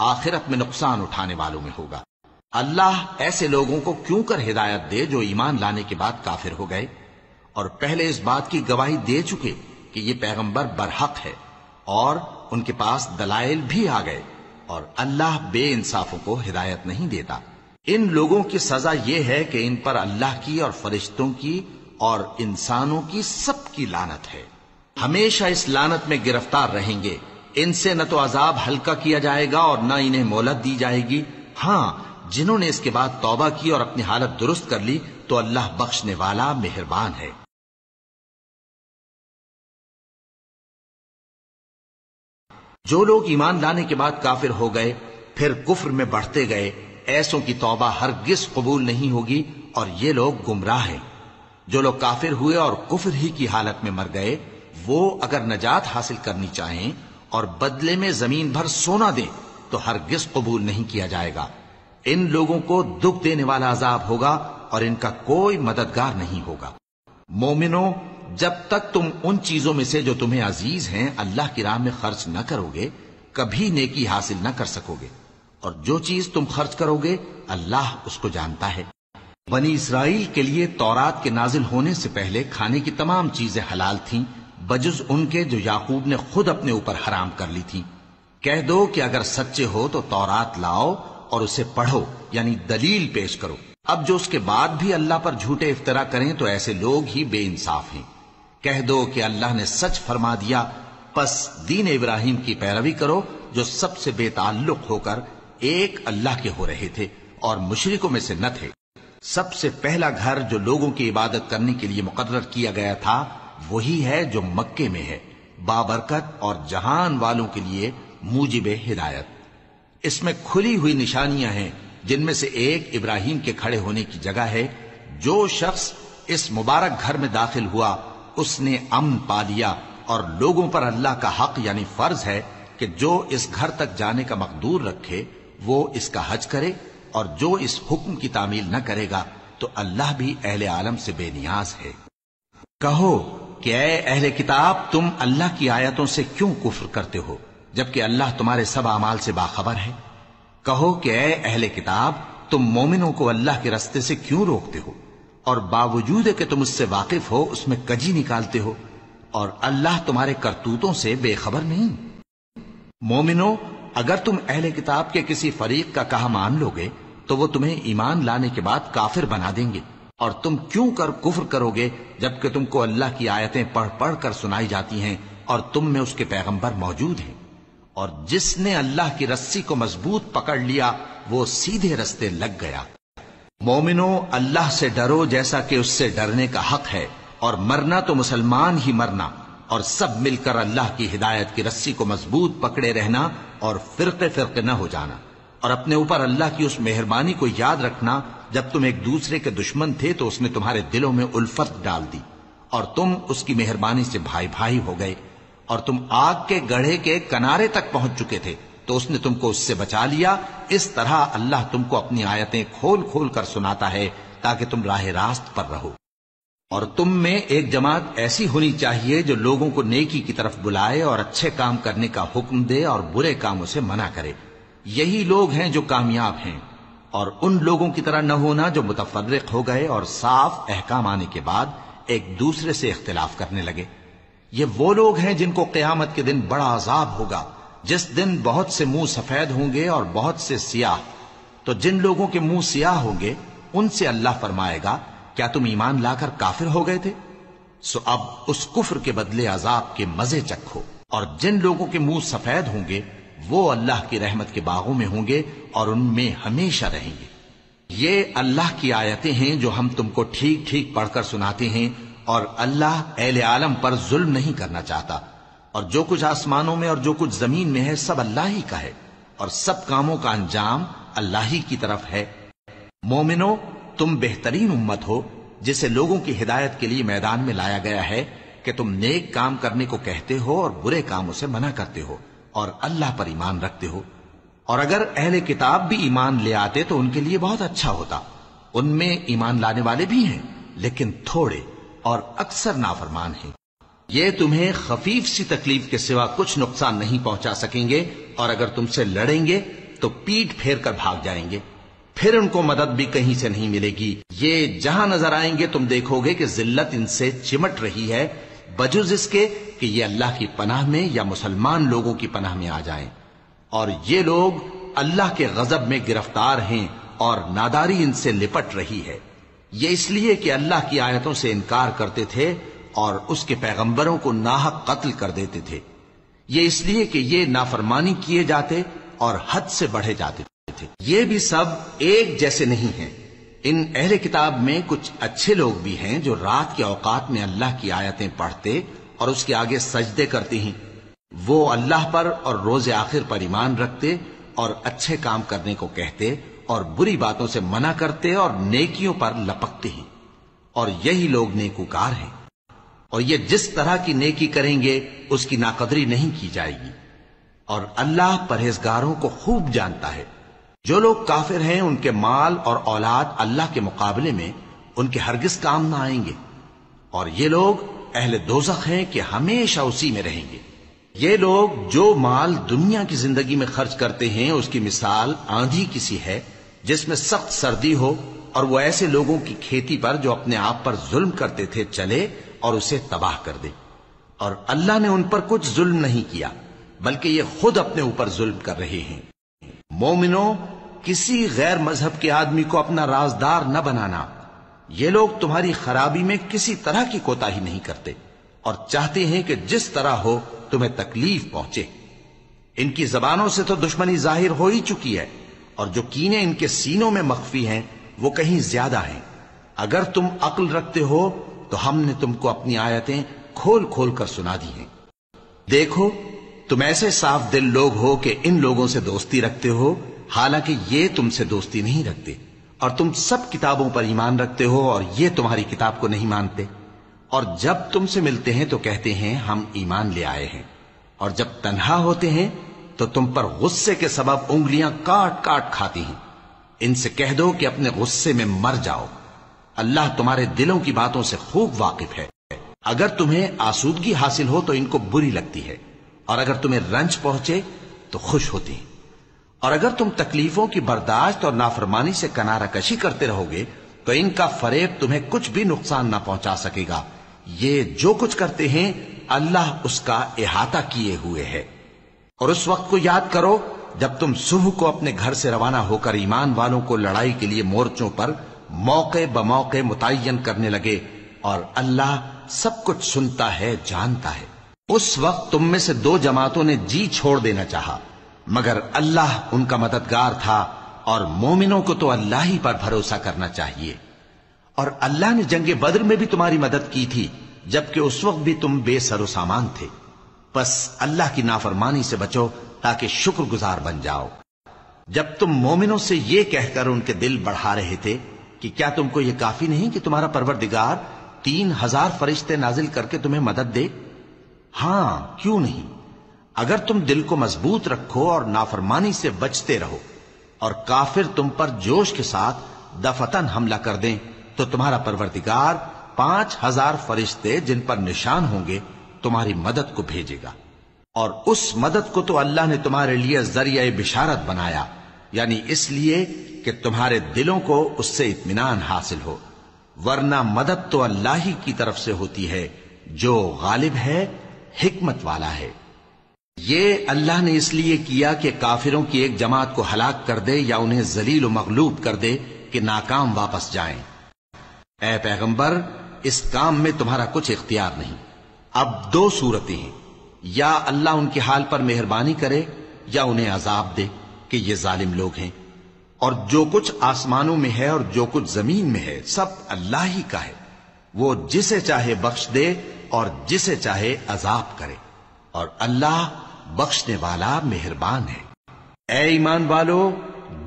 آخرت میں نقصان اٹھانے والوں میں ہوگا۔ اللہ ایسے لوگوں کو کیوں کر ہدایت دے جو ایمان لانے کے بعد کافر ہو گئے اور پہلے اس بات کی گواہی دے چکے کہ یہ پیغمبر برحق ہے، اور ان کے پاس دلائل بھی آ گئے، اور اللہ بے انصافوں کو ہدایت نہیں دیتا۔ ان لوگوں کی سزا یہ ہے کہ ان پر اللہ کی اور فرشتوں کی اور انسانوں کی سب کی لعنت ہے، ہمیشہ اس لعنت میں گرفتار رہیں گے۔ ان سے نہ تو عذاب ہلکا کیا جائے گا اور نہ انہیں مہلت دی جائے گی۔ ہاں، جنہوں نے اس کے بعد توبہ کی اور اپنی حالت درست کر لی تو اللہ بخشنے والا مہربان ہے۔ جو لوگ ایمان لانے کے بعد کافر ہو گئے پھر کفر میں بڑھتے گئے، ایسوں کی توبہ ہرگز قبول نہیں ہوگی، اور یہ لوگ گمراہ ہیں۔ جو لوگ کافر ہوئے اور کفر ہی کی حالت میں مر گئے، وہ اگر نجات حاصل کرنی چاہیں اور بدلے میں زمین بھر سونا دیں تو ہرگز قبول نہیں کیا جائے گا۔ ان لوگوں کو دکھ دینے والا عذاب ہوگا اور ان کا کوئی مددگار نہیں ہوگا۔ مومنوں، جب تک تم ان چیزوں میں سے جو تمہیں عزیز ہیں اللہ کی راہ میں خرچ نہ کرو گے، کبھی نیکی حاصل نہ کر سکو گے، اور جو چیز تم خرچ کرو گے اللہ اس کو جانتا ہے۔ بنی اسرائیل کے لیے تورات کے نازل ہونے سے پہلے کھانے کی تمام چیزیں حلال تھیں بجز ان کے جو یعقوب نے خود اپنے اوپر حرام کر لی تھی۔ کہہ دو کہ اگر سچے ہو تو تورات لاؤ اور اسے پڑھو، یعنی دلیل پیش کرو۔ اب جو اس کے بعد بھی اللہ پر جھوٹے افطرا کریں تو ایسے لوگ ہی بے انصاف ہیں۔ کہہ دو کہ اللہ نے سچ فرما دیا، پس دین ابراہیم کی پیروی کرو جو سب سے بے تعلق ہو کر ایک اللہ کے ہو رہے تھے اور مشرکوں میں سے نہ تھے۔ سب سے پہلا گھر جو لوگوں کی عبادت کرنے کے لیے مقرر کیا گیا تھا وہی ہے جو مکے میں ہے، بابرکت اور جہان والوں کے لیے موجب ہدایت۔ اس میں کھلی ہوئی نشانیاں ہیں، جن میں سے ایک ابراہیم کے کھڑے ہونے کی جگہ ہے۔ جو شخص اس مبارک گھر میں داخل ہوا اس نے امن پا لیا، اور لوگوں پر اللہ کا حق یعنی فرض ہے کہ جو اس گھر تک جانے کا مقدور رکھے وہ اس کا حج کرے، اور جو اس حکم کی تعمیل نہ کرے گا تو اللہ بھی اہل عالم سے بے نیاز ہے۔ کہو کہ اے اہل کتاب، تم اللہ کی آیتوں سے کیوں کفر کرتے ہو جبکہ اللہ تمہارے سب اعمال سے باخبر ہے؟ کہو کہ اے اہل کتاب، تم مومنوں کو اللہ کے رستے سے کیوں روکتے ہو، اور باوجود کہ تم اس سے واقف ہو اس میں کجی نکالتے ہو، اور اللہ تمہارے کرتوتوں سے بے خبر نہیں؟ مومنو، اگر تم اہل کتاب کے کسی فریق کا کہا مان لو گے تو وہ تمہیں ایمان لانے کے بعد کافر بنا دیں گے، اور تم کیوں کر کفر کرو گے جبکہ تم کو اللہ کی آیتیں پڑھ پڑھ کر سنائی جاتی ہیں اور تم میں اس کے پیغمبر موجود ہیں۔ اور جس نے اللہ کی رسی کو مضبوط پکڑ لیا وہ سیدھے رستے لگ گیا۔ مومنو، اللہ سے ڈرو جیسا کہ اس سے ڈرنے کا حق ہے، اور مرنا تو مسلمان ہی مرنا، اور سب مل کر اللہ کی ہدایت کی رسی کو مضبوط پکڑے رہنا اور فرقے فرقے نہ ہو جانا، اور اپنے اوپر اللہ کی اس مہربانی کو یاد رکھنا جب تم ایک دوسرے کے دشمن تھے تو اس نے تمہارے دلوں میں الفت ڈال دی اور تم اس کی مہربانی سے بھائی بھائی ہو گئے، اور تم آگ کے گڑھے کے کنارے تک پہنچ چکے تھے تو اس نے تم کو اس سے بچا لیا۔ اس طرح اللہ تم کو اپنی آیتیں کھول کھول کر سناتا ہے تاکہ تم راہ راست پر رہو۔ اور تم میں ایک جماعت ایسی ہونی چاہیے جو لوگوں کو نیکی کی طرف بلائے اور اچھے کام کرنے کا حکم دے اور برے کاموں سے منع کرے۔ یہی لوگ ہیں جو کامیاب ہیں، اور ان لوگوں کی طرح نہ ہونا جو متفرق ہو گئے اور صاف احکام آنے کے بعد ایک دوسرے سے اختلاف کرنے لگے۔ یہ وہ لوگ ہیں جن کو قیامت کے دن بڑا عذاب ہوگا، جس دن بہت سے منہ سفید ہوں گے اور بہت سے سیاہ۔ تو جن لوگوں کے منہ سیاہ ہوں گے ان سے اللہ فرمائے گا، کیا تم ایمان لا کر کافر ہو گئے تھے؟ سو اب اس کفر کے بدلے عذاب کے مزے چکھو۔ اور جن لوگوں کے منہ سفید ہوں گے وہ اللہ کی رحمت کے باغوں میں ہوں گے اور ان میں ہمیشہ رہیں گے۔ یہ اللہ کی آیتیں ہیں جو ہم تم کو ٹھیک ٹھیک پڑھ کر سناتے ہیں، اور اللہ اہل عالم پر ظلم نہیں کرنا چاہتا۔ اور جو کچھ آسمانوں میں اور جو کچھ زمین میں ہے سب اللہ ہی کا ہے، اور سب کاموں کا انجام اللہ ہی کی طرف ہے۔ مومنو، تم بہترین امت ہو جسے لوگوں کی ہدایت کے لیے میدان میں لایا گیا ہے کہ تم نیک کام کرنے کو کہتے ہو اور برے کاموں سے منع کرتے ہو اور اللہ پر ایمان رکھتے ہو۔ اور اگر اہل کتاب بھی ایمان لے آتے تو ان کے لیے بہت اچھا ہوتا، ان میں ایمان لانے والے بھی ہیں لیکن تھوڑے اور اکثر نافرمان ہیں۔ یہ تمہیں خفیف سی تکلیف کے سوا کچھ نقصان نہیں پہنچا سکیں گے، اور اگر تم سے لڑیں گے تو پیٹ پھیر کر بھاگ جائیں گے، پھر ان کو مدد بھی کہیں سے نہیں ملے گی۔ یہ جہاں نظر آئیں گے تم دیکھو گے کہ ذلت ان سے چمٹ رہی ہے، بجز اس کے کہ یہ اللہ کی پناہ میں یا مسلمان لوگوں کی پناہ میں آ جائیں۔ اور یہ لوگ اللہ کے غضب میں گرفتار ہیں اور ناداری ان سے لپٹ رہی ہے۔ یہ اس لیے کہ اللہ کی آیتوں سے انکار کرتے تھے اور اس کے پیغمبروں کو ناحق قتل کر دیتے تھے۔ یہ اس لیے کہ یہ نافرمانی کیے جاتے اور حد سے بڑھے جاتے تھے۔ یہ بھی سب ایک جیسے نہیں ہیں۔ ان اہل کتاب میں کچھ اچھے لوگ بھی ہیں جو رات کے اوقات میں اللہ کی آیتیں پڑھتے اور اس کے آگے سجدے کرتے ہیں۔ وہ اللہ پر اور روز آخر پر ایمان رکھتے اور اچھے کام کرنے کو کہتے اور بری باتوں سے منع کرتے اور نیکیوں پر لپکتے ہیں، اور یہی لوگ نیکوکار ہیں۔ اور یہ جس طرح کی نیکی کریں گے اس کی ناقدری نہیں کی جائے گی، اور اللہ پرہیزگاروں کو خوب جانتا ہے۔ جو لوگ کافر ہیں ان کے مال اور اولاد اللہ کے مقابلے میں ان کے ہرگز کام نہ آئیں گے، اور یہ لوگ اہل دوزخ ہیں کہ ہمیشہ اسی میں رہیں گے۔ یہ لوگ جو مال دنیا کی زندگی میں خرچ کرتے ہیں اس کی مثال آندھی کسی ہے جس میں سخت سردی ہو، اور وہ ایسے لوگوں کی کھیتی پر جو اپنے آپ پر ظلم کرتے تھے چلے اور اسے تباہ کر دے۔ اور اللہ نے ان پر کچھ ظلم نہیں کیا بلکہ یہ خود اپنے اوپر ظلم کر رہے ہیں۔ مومنو، کسی غیر مذہب کے آدمی کو اپنا رازدار نہ بنانا۔ یہ لوگ تمہاری خرابی میں کسی طرح کی کوتاہی نہیں کرتے اور چاہتے ہیں کہ جس طرح ہو تمہیں تکلیف پہنچے۔ ان کی زبانوں سے تو دشمنی ظاہر ہو ہی چکی ہے، اور جو کینے ان کے سینوں میں مخفی ہیں وہ کہیں زیادہ ہیں۔ اگر تم عقل رکھتے ہو تو ہم نے تم کو اپنی آیتیں کھول کھول کر سنا دی ہیں۔ دیکھو، تم ایسے صاف دل لوگ ہو کہ ان لوگوں سے دوستی رکھتے ہو، حالانکہ یہ تم سے دوستی نہیں رکھتے، اور تم سب کتابوں پر ایمان رکھتے ہو اور یہ تمہاری کتاب کو نہیں مانتے۔ اور جب تم سے ملتے ہیں تو کہتے ہیں ہم ایمان لے آئے ہیں، اور جب تنہا ہوتے ہیں تو تم پر غصے کے سبب انگلیاں کاٹ کاٹ کھاتی ہیں۔ ان سے کہہ دو کہ اپنے غصے میں مر جاؤ، اللہ تمہارے دلوں کی باتوں سے خوب واقف ہے۔ اگر تمہیں آسودگی حاصل ہو تو ان کو بری لگتی ہے، اور اگر تمہیں رنج پہنچے تو خوش ہوتی ہیں۔ اور اگر تم تکلیفوں کی برداشت اور نافرمانی سے کنارہ کشی کرتے رہو گے تو ان کا فریب تمہیں کچھ بھی نقصان نہ پہنچا سکے گا۔ یہ جو کچھ کرتے ہیں اللہ اس کا احاطہ کیے ہوئے ہے۔ اور اس وقت کو یاد کرو جب تم صبح کو اپنے گھر سے روانہ ہو کر ایمان والوں کو لڑائی کے لیے مورچوں پر موقع بموقع متعین کرنے لگے، اور اللہ سب کچھ سنتا ہے، جانتا ہے۔ اس وقت تم میں سے دو جماعتوں نے جی چھوڑ دینا چاہا، مگر اللہ ان کا مددگار تھا، اور مومنوں کو تو اللہ ہی پر بھروسہ کرنا چاہیے۔ اور اللہ نے جنگ بدر میں بھی تمہاری مدد کی تھی جبکہ اس وقت بھی تم بے سر و سامان تھے۔ بس اللہ کی نافرمانی سے بچو تاکہ شکر گزار بن جاؤ۔ جب تم مومنوں سے یہ کہہ کر ان کے دل بڑھا رہے تھے کہ کیا تم کو یہ کافی نہیں کہ تمہارا پروردگار 3000 فرشتے نازل کر کے تمہیں مدد دے؟ ہاں، کیوں نہیں؟ اگر تم دل کو مضبوط رکھو اور نافرمانی سے بچتے رہو، اور کافر تم پر جوش کے ساتھ دفتن حملہ کر دیں تو تمہارا پروردگار 5000 فرشتے جن پر نشان ہوں گے تمہاری مدد کو بھیجے گا۔ اور اس مدد کو تو اللہ نے تمہارے لیے ذریعہ بشارت بنایا، یعنی اس لیے کہ تمہارے دلوں کو اس سے اطمینان حاصل ہو، ورنہ مدد تو اللہ ہی کی طرف سے ہوتی ہے جو غالب ہے، حکمت والا ہے۔ یہ اللہ نے اس لیے کیا کہ کافروں کی ایک جماعت کو ہلاک کر دے یا انہیں ذلیل و مغلوب کر دے کہ ناکام واپس جائیں۔ اے پیغمبر، اس کام میں تمہارا کچھ اختیار نہیں۔ اب دو صورتیں ہیں، یا اللہ ان کے حال پر مہربانی کرے یا انہیں عذاب دے کہ یہ ظالم لوگ ہیں۔ اور جو کچھ آسمانوں میں ہے اور جو کچھ زمین میں ہے سب اللہ ہی کا ہے، وہ جسے چاہے بخش دے اور جسے چاہے عذاب کرے، اور اللہ بخشنے والا مہربان ہے۔ اے ایمان والو،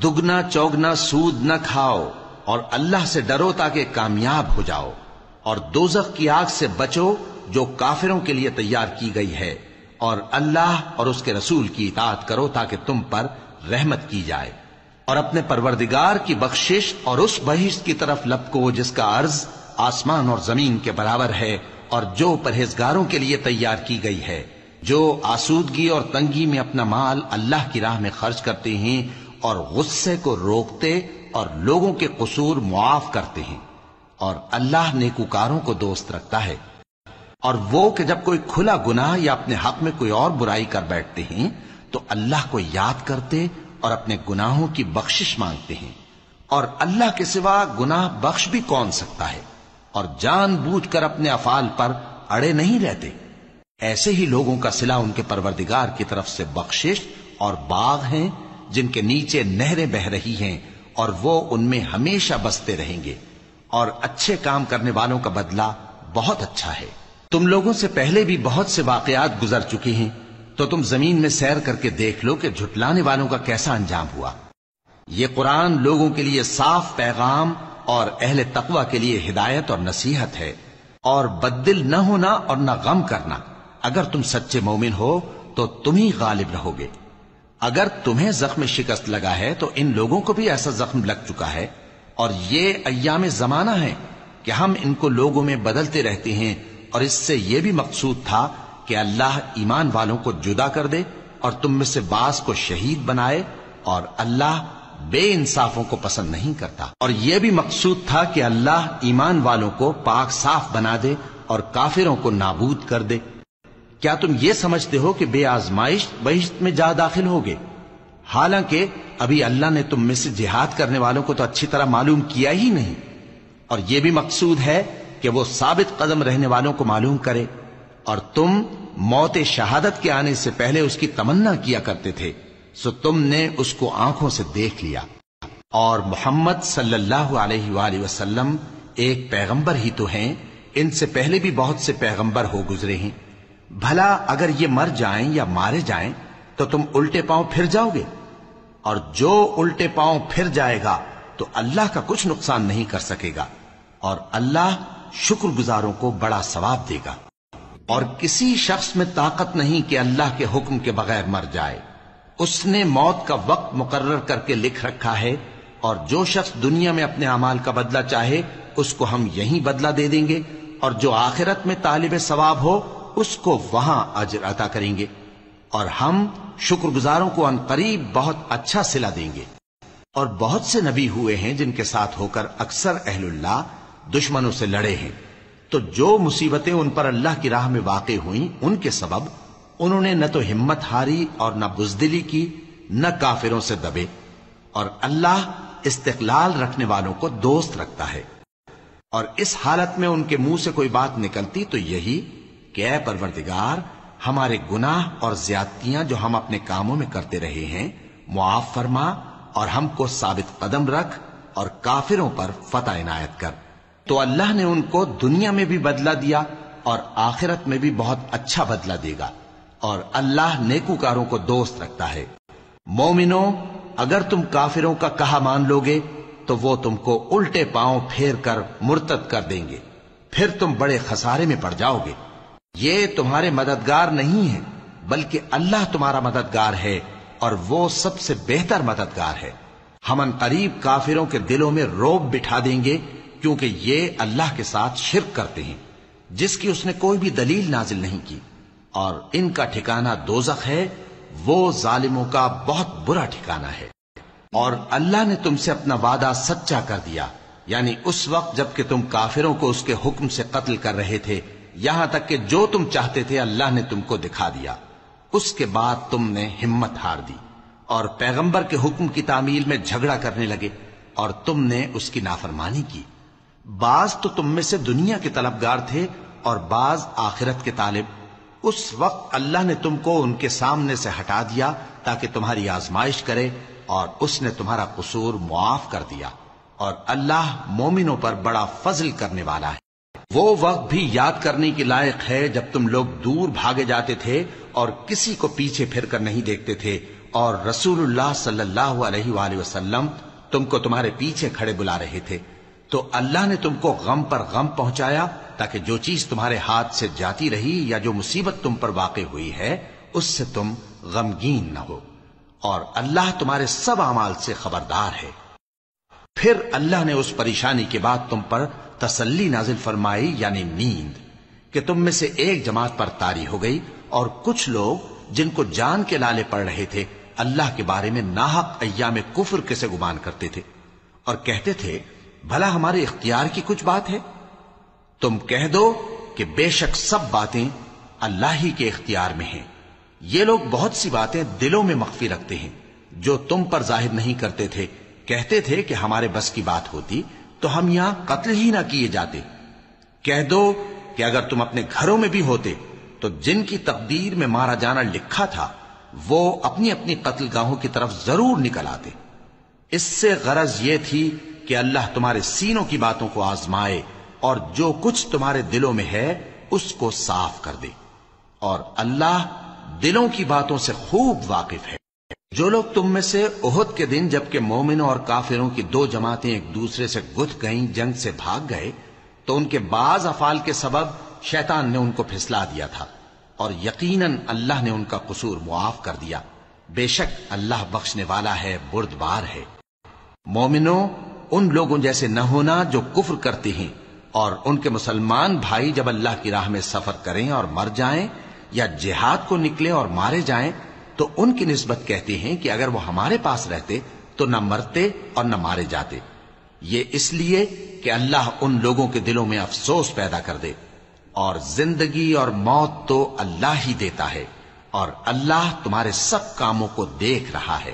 دگنا چوگنا سود نہ کھاؤ اور اللہ سے ڈرو تاکہ کامیاب ہو جاؤ، اور دوزخ کی آگ سے بچو جو کافروں کے لیے تیار کی گئی ہے، اور اللہ اور اس کے رسول کی اطاعت کرو تاکہ تم پر رحمت کی جائے، اور اپنے پروردگار کی بخشش اور اس بہشت کی طرف لپکو جس کا عرض آسمان اور زمین کے برابر ہے، اور جو پرہیزگاروں کے لیے تیار کی گئی ہے، جو آسودگی اور تنگی میں اپنا مال اللہ کی راہ میں خرچ کرتے ہیں اور غصے کو روکتے اور لوگوں کے قصور معاف کرتے ہیں، اور اللہ نیکوکاروں کو دوست رکھتا ہے۔ اور وہ کہ جب کوئی کھلا گناہ یا اپنے حق میں کوئی اور برائی کر بیٹھتے ہیں تو اللہ کو یاد کرتے اور اپنے گناہوں کی بخشش مانگتے ہیں، اور اللہ کے سوا گناہ بخش بھی کون سکتا ہے، اور جان بوجھ کر اپنے افعال پر اڑے نہیں رہتے۔ ایسے ہی لوگوں کا صلہ ان کے پروردگار کی طرف سے بخشش اور باغ ہیں جن کے نیچے نہریں بہ رہی ہیں، اور وہ ان میں ہمیشہ بستے رہیں گے، اور اچھے کام کرنے والوں کا بدلہ بہت اچھا ہے۔ تم لوگوں سے پہلے بھی بہت سے واقعات گزر چکے ہیں، تو تم زمین میں سیر کر کے دیکھ لو کہ جھٹلانے والوں کا کیسا انجام ہوا۔ یہ قرآن لوگوں کے لیے صاف پیغام اور اہل تقوی کے لیے ہدایت اور نصیحت ہے، اور بددل نہ ہونا اور نہ غم کرنا۔ اگر تم سچے مومن ہو تو تم ہی غالب رہو گے۔ اگر تمہیں زخم شکست لگا ہے تو ان لوگوں کو بھی ایسا زخم لگ چکا ہے، اور یہ ایام زمانہ ہے کہ ہم ان کو لوگوں میں بدلتے رہتے ہیں، اور اس سے یہ بھی مقصود تھا کہ اللہ ایمان والوں کو جدا کر دے اور تم میں سے بعض کو شہید بنائے، اور اللہ بے انصافوں کو پسند نہیں کرتا۔ اور یہ بھی مقصود تھا کہ اللہ ایمان والوں کو پاک صاف بنا دے اور کافروں کو نابود کر دے۔ کیا تم یہ سمجھتے ہو کہ بے آزمائش بہشت میں جا داخل ہوگے؟ حالانکہ ابھی اللہ نے تم میں سے جہاد کرنے والوں کو تو اچھی طرح معلوم کیا ہی نہیں، اور یہ بھی مقصود ہے کہ وہ ثابت قدم رہنے والوں کو معلوم کرے، اور تم موت شہادت کے آنے سے پہلے اس کی تمنا کیا کرتے تھے، سو تم نے اس کو آنکھوں سے دیکھ لیا۔ اور محمد صلی اللہ علیہ وآلہ وسلم ایک پیغمبر ہی تو ہیں، ان سے پہلے بھی بہت سے پیغمبر ہو گزرے ہیں۔ بھلا اگر یہ مر جائیں یا مارے جائیں تو تم الٹے پاؤں پھر جاؤ گے؟ اور جو الٹے پاؤں پھر جائے گا تو اللہ کا کچھ نقصان نہیں کر سکے گا، اور اللہ شکر گزاروں کو بڑا ثواب دے گا۔ اور کسی شخص میں طاقت نہیں کہ اللہ کے حکم کے بغیر مر جائے، اس نے موت کا وقت مقرر کر کے لکھ رکھا ہے، اور جو شخص دنیا میں اپنے اعمال کا بدلہ چاہے اس کو ہم یہیں بدلہ دے دیں گے، اور جو آخرت میں طالب ثواب ہو اس کو وہاں اجر عطا کریں گے، اور ہم شکر گزاروں کو ان قریب بہت اچھا صلہ دیں گے۔ اور بہت سے نبی ہوئے ہیں جن کے ساتھ ہو کر اکثر اہل اللہ دشمنوں سے لڑے ہیں، تو جو مصیبتیں ان پر اللہ کی راہ میں واقع ہوئیں ان کے سبب انہوں نے نہ تو ہمت ہاری اور نہ بزدلی کی، نہ کافروں سے دبے، اور اللہ استقلال رکھنے والوں کو دوست رکھتا ہے۔ اور اس حالت میں ان کے منہ سے کوئی بات نکلتی تو یہی کہ اے پروردگار، ہمارے گناہ اور زیادتیاں جو ہم اپنے کاموں میں کرتے رہے ہیں معاف فرما، اور ہم کو ثابت قدم رکھ، اور کافروں پر فتح عنایت کر۔ تو اللہ نے ان کو دنیا میں بھی بدلہ دیا اور آخرت میں بھی بہت اچھا بدلہ دے گا، اور اللہ نیکوکاروں کو دوست رکھتا ہے۔ مومنو، اگر تم کافروں کا کہا مان لوگے تو وہ تم کو الٹے پاؤں پھیر کر مرتد کر دیں گے، پھر تم بڑے خسارے میں پڑ جاؤ گے۔ یہ تمہارے مددگار نہیں ہے بلکہ اللہ تمہارا مددگار ہے، اور وہ سب سے بہتر مددگار ہے۔ ہم ان قریب کافروں کے دلوں میں رعب بٹھا دیں گے، کیونکہ یہ اللہ کے ساتھ شرک کرتے ہیں جس کی اس نے کوئی بھی دلیل نازل نہیں کی، اور ان کا ٹھکانہ دوزخ ہے، وہ ظالموں کا بہت برا ٹھکانہ ہے۔ اور اللہ نے تم سے اپنا وعدہ سچا کر دیا، یعنی اس وقت جب کہ تم کافروں کو اس کے حکم سے قتل کر رہے تھے، یہاں تک کہ جو تم چاہتے تھے اللہ نے تم کو دکھا دیا۔ اس کے بعد تم نے ہمت ہار دی اور پیغمبر کے حکم کی تعمیل میں جھگڑا کرنے لگے، اور تم نے اس کی نافرمانی کی۔ بعض تو تم میں سے دنیا کے طلبگار تھے اور بعض آخرت کے طالب۔ اس وقت اللہ نے تم کو ان کے سامنے سے ہٹا دیا تاکہ تمہاری آزمائش کرے، اور اس نے تمہارا قصور معاف کر دیا، اور اللہ مومنوں پر بڑا فضل کرنے والا ہے۔ وہ وقت بھی یاد کرنے کے لائق ہے جب تم لوگ دور بھاگے جاتے تھے اور کسی کو پیچھے پھر کر نہیں دیکھتے تھے، اور رسول اللہ صلی اللہ علیہ وآلہ وسلم تم کو تمہارے پیچھے کھڑے بلا رہے تھے، تو اللہ نے تم کو غم پر غم پہنچایا تاکہ جو چیز تمہارے ہاتھ سے جاتی رہی یا جو مصیبت تم پر واقع ہوئی ہے اس سے تم غمگین نہ ہو، اور اللہ تمہارے سب اعمال سے خبردار ہے۔ پھر اللہ نے اس پریشانی کے بعد تم پر تسلی نازل فرمائی، یعنی نیند، کہ تم میں سے ایک جماعت پر طاری ہو گئی، اور کچھ لوگ جن کو جان کے لالے پڑ رہے تھے اللہ کے بارے میں ناحق ایام کفر کے سے گمان کرتے تھے، اور کہتے تھے بھلا ہمارے اختیار کی کچھ بات ہے؟ تم کہہ دو کہ بے شک سب باتیں اللہ ہی کے اختیار میں ہیں۔ یہ لوگ بہت سی باتیں دلوں میں مخفی رکھتے ہیں جو تم پر ظاہر نہیں کرتے تھے، کہتے تھے کہ ہمارے بس کی بات ہوتی تو ہم یہاں قتل ہی نہ کیے جاتے۔ کہہ دو کہ اگر تم اپنے گھروں میں بھی ہوتے تو جن کی تقدیر میں مارا جانا لکھا تھا وہ اپنی اپنی قتل گاہوں کی طرف ضرور نکل آتے۔ اس سے غرض یہ تھی کہ اللہ تمہارے سینوں کی باتوں کو آزمائے اور جو کچھ تمہارے دلوں میں ہے اس کو صاف کر دے، اور اللہ دلوں کی باتوں سے خوب واقف ہے۔ جو لوگ تم میں سے احد کے دن جبکہ مومنوں اور کافروں کی دو جماعتیں ایک دوسرے سے گتھ گئیں جنگ سے بھاگ گئے تو ان کے بعض افعال کے سبب شیطان نے ان کو پھسلا دیا تھا، اور یقیناً اللہ نے ان کا قصور معاف کر دیا، بے شک اللہ بخشنے والا ہے، بردبار ہے۔ مومنوں، ان لوگوں جیسے نہ ہونا جو کفر کرتے ہیں، اور ان کے مسلمان بھائی جب اللہ کی راہ میں سفر کریں اور مر جائیں یا جہاد کو نکلیں اور مارے جائیں تو ان کی نسبت کہتے ہیں کہ اگر وہ ہمارے پاس رہتے تو نہ مرتے اور نہ مارے جاتے، یہ اس لیے کہ اللہ ان لوگوں کے دلوں میں افسوس پیدا کر دے، اور زندگی اور موت تو اللہ ہی دیتا ہے، اور اللہ تمہارے سب کاموں کو دیکھ رہا ہے۔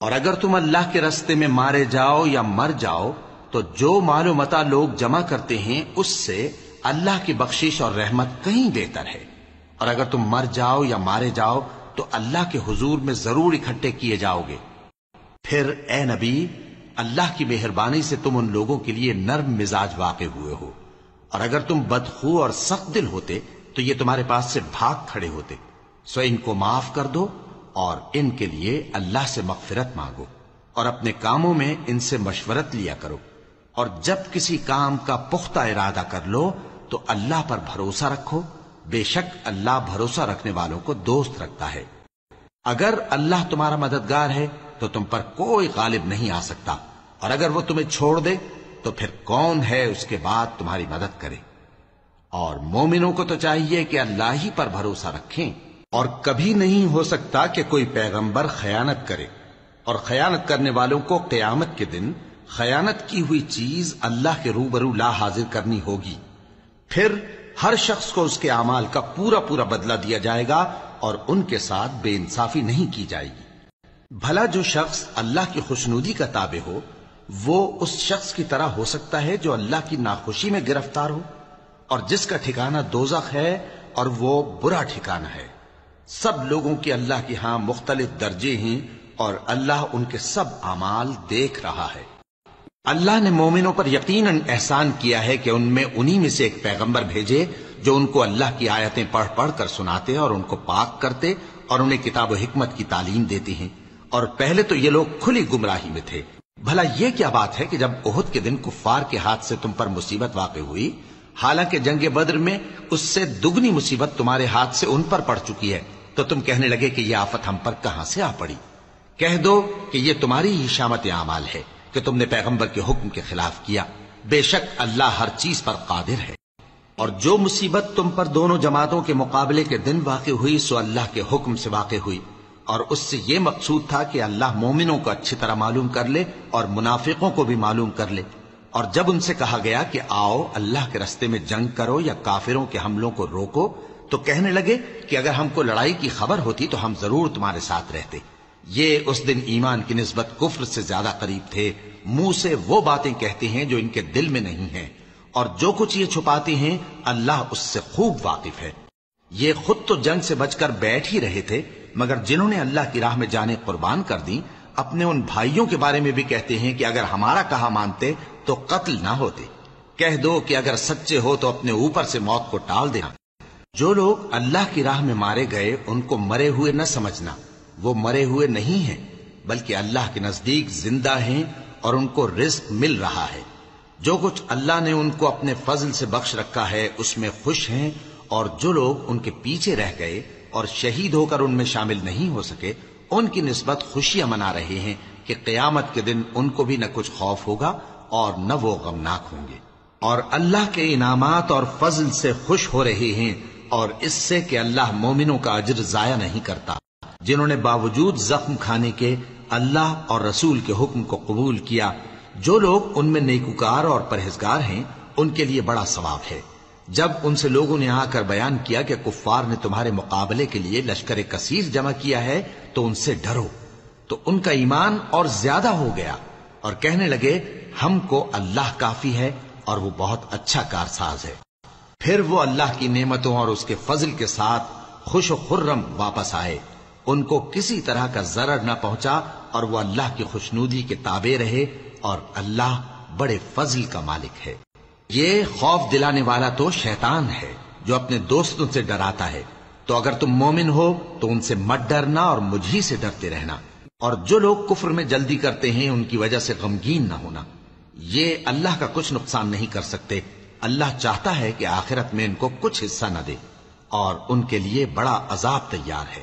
اور اگر تم اللہ کے راستے میں مارے جاؤ یا مر جاؤ تو جو مال و متاع لوگ جمع کرتے ہیں اس سے اللہ کی بخشش اور رحمت کہیں بہتر ہے، اور اگر تم مر جاؤ یا مارے جاؤ تو اللہ کے حضور میں ضرور اکٹھے کیے جاؤ گے۔ پھر اے نبی، اللہ کی مہربانی سے تم ان لوگوں کے لیے نرم مزاج واقع ہوئے ہو، اور اگر تم بدخو اور سخت دل ہوتے تو یہ تمہارے پاس سے بھاگ کھڑے ہوتے، سو ان کو معاف کر دو اور ان کے لیے اللہ سے مغفرت مانگو، اور اپنے کاموں میں ان سے مشورت لیا کرو، اور جب کسی کام کا پختہ ارادہ کر لو تو اللہ پر بھروسہ رکھو، بے شک اللہ بھروسہ رکھنے والوں کو دوست رکھتا ہے۔ اگر اللہ تمہارا مددگار ہے تو تم پر کوئی غالب نہیں آ سکتا، اور اگر وہ تمہیں چھوڑ دے تو پھر کون ہے اس کے بعد تمہاری مدد کرے؟ اور مومنوں کو تو چاہیے کہ اللہ ہی پر بھروسہ رکھیں، اور کبھی نہیں ہو سکتا کہ کوئی پیغمبر خیانت کرے، اور خیانت کرنے والوں کو قیامت کے دن خیانت کی ہوئی چیز اللہ کے روبرو لا حاضر کرنی ہوگی، پھر ہر شخص کو اس کے اعمال کا پورا پورا بدلہ دیا جائے گا، اور ان کے ساتھ بے انصافی نہیں کی جائے گی۔ بھلا جو شخص اللہ کی خوشنودی کا تابع ہو وہ اس شخص کی طرح ہو سکتا ہے جو اللہ کی ناخوشی میں گرفتار ہو، اور جس کا ٹھکانہ دوزخ ہے اور وہ برا ٹھکانہ ہے۔ سب لوگوں کے اللہ کے ہاں مختلف درجے ہیں، اور اللہ ان کے سب اعمال دیکھ رہا ہے۔ اللہ نے مومنوں پر یقیناً احسان کیا ہے کہ ان میں انہی میں سے ایک پیغمبر بھیجے جو ان کو اللہ کی آیتیں پڑھ پڑھ کر سناتے اور ان کو پاک کرتے اور انہیں کتاب و حکمت کی تعلیم دیتے ہیں، اور پہلے تو یہ لوگ کھلی گمراہی میں تھے۔ بھلا یہ کیا بات ہے کہ جب احد کے دن کفار کے ہاتھ سے تم پر مصیبت واقع ہوئی، حالانکہ جنگ بدر میں اس سے دگنی مصیبت تمہارے ہاتھ سے ان پر پڑ چکی ہے، تو تم کہنے لگے کہ یہ آفت ہم پر کہاں سے آ پڑی؟ کہہ دو کہ یہ تمہاری ہی شامت اعمال ہے کہ تم نے پیغمبر کے حکم کے خلاف کیا، بے شک اللہ ہر چیز پر قادر ہے۔ اور جو مصیبت تم پر دونوں جماعتوں کے مقابلے کے دن واقع ہوئی سو اللہ کے حکم سے واقع ہوئی، اور اس سے یہ مقصود تھا کہ اللہ مومنوں کو اچھی طرح معلوم کر لے اور منافقوں کو بھی معلوم کر لے۔ اور جب ان سے کہا گیا کہ آؤ اللہ کے راستے میں جنگ کرو یا کافروں کے حملوں کو روکو، تو کہنے لگے کہ اگر ہم کو لڑائی کی خبر ہوتی تو ہم ضرور تمہارے ساتھ رہتے۔ یہ اس دن ایمان کی نسبت کفر سے زیادہ قریب تھے، منہ سے وہ باتیں کہتے ہیں جو ان کے دل میں نہیں ہیں، اور جو کچھ یہ چھپاتے ہیں اللہ اس سے خوب واقف ہے۔ یہ خود تو جنگ سے بچ کر بیٹھ ہی رہے تھے، مگر جنہوں نے اللہ کی راہ میں جانیں قربان کر دی، اپنے ان بھائیوں کے بارے میں بھی کہتے ہیں کہ اگر ہمارا کہا مانتے تو قتل نہ ہوتے۔ کہہ دو کہ اگر سچے ہو تو اپنے اوپر سے موت کو ٹال دینا۔ جو لوگ اللہ کی راہ میں مارے گئے ان کو مرے ہوئے نہ سمجھنا، وہ مرے ہوئے نہیں ہیں بلکہ اللہ کے نزدیک زندہ ہیں اور ان کو رزق مل رہا ہے۔ جو کچھ اللہ نے ان کو اپنے فضل سے بخش رکھا ہے اس میں خوش ہیں، اور جو لوگ ان کے پیچھے رہ گئے اور شہید ہو کر ان میں شامل نہیں ہو سکے ان کی نسبت خوشیاں منا رہے ہیں کہ قیامت کے دن ان کو بھی نہ کچھ خوف ہوگا اور نہ وہ غمناک ہوں گے، اور اللہ کے انعامات اور فضل سے خوش ہو رہے ہیں، اور اس سے کہ اللہ مومنوں کا اجر ضائع نہیں کرتا۔ جنہوں نے باوجود زخم کھانے کے اللہ اور رسول کے حکم کو قبول کیا، جو لوگ ان میں نیکوکار اور پرہیزگار ہیں ان کے لیے بڑا ثواب ہے۔ جب ان سے لوگوں نے آ کر بیان کیا کہ کفار نے تمہارے مقابلے کے لیے لشکر کثیر جمع کیا ہے تو ان سے ڈرو، تو ان کا ایمان اور زیادہ ہو گیا اور کہنے لگے ہم کو اللہ کافی ہے اور وہ بہت اچھا کارساز ہے۔ پھر وہ اللہ کی نعمتوں اور اس کے فضل کے ساتھ خوش و خرم واپس آئے، ان کو کسی طرح کا ضرر نہ پہنچا اور وہ اللہ کی خوشنودی کے تابع رہے، اور اللہ بڑے فضل کا مالک ہے۔ یہ خوف دلانے والا تو شیطان ہے جو اپنے دوستوں سے ڈراتا ہے، تو اگر تم مومن ہو تو ان سے مت ڈرنا اور مجھ ہی سے ڈرتے رہنا، اور جو لوگ کفر میں جلدی کرتے ہیں ان کی وجہ سے غمگین نہ ہونا، یہ اللہ کا کچھ نقصان نہیں کر سکتے۔ اللہ چاہتا ہے کہ آخرت میں ان کو کچھ حصہ نہ دے، اور ان کے لیے بڑا عذاب تیار ہے۔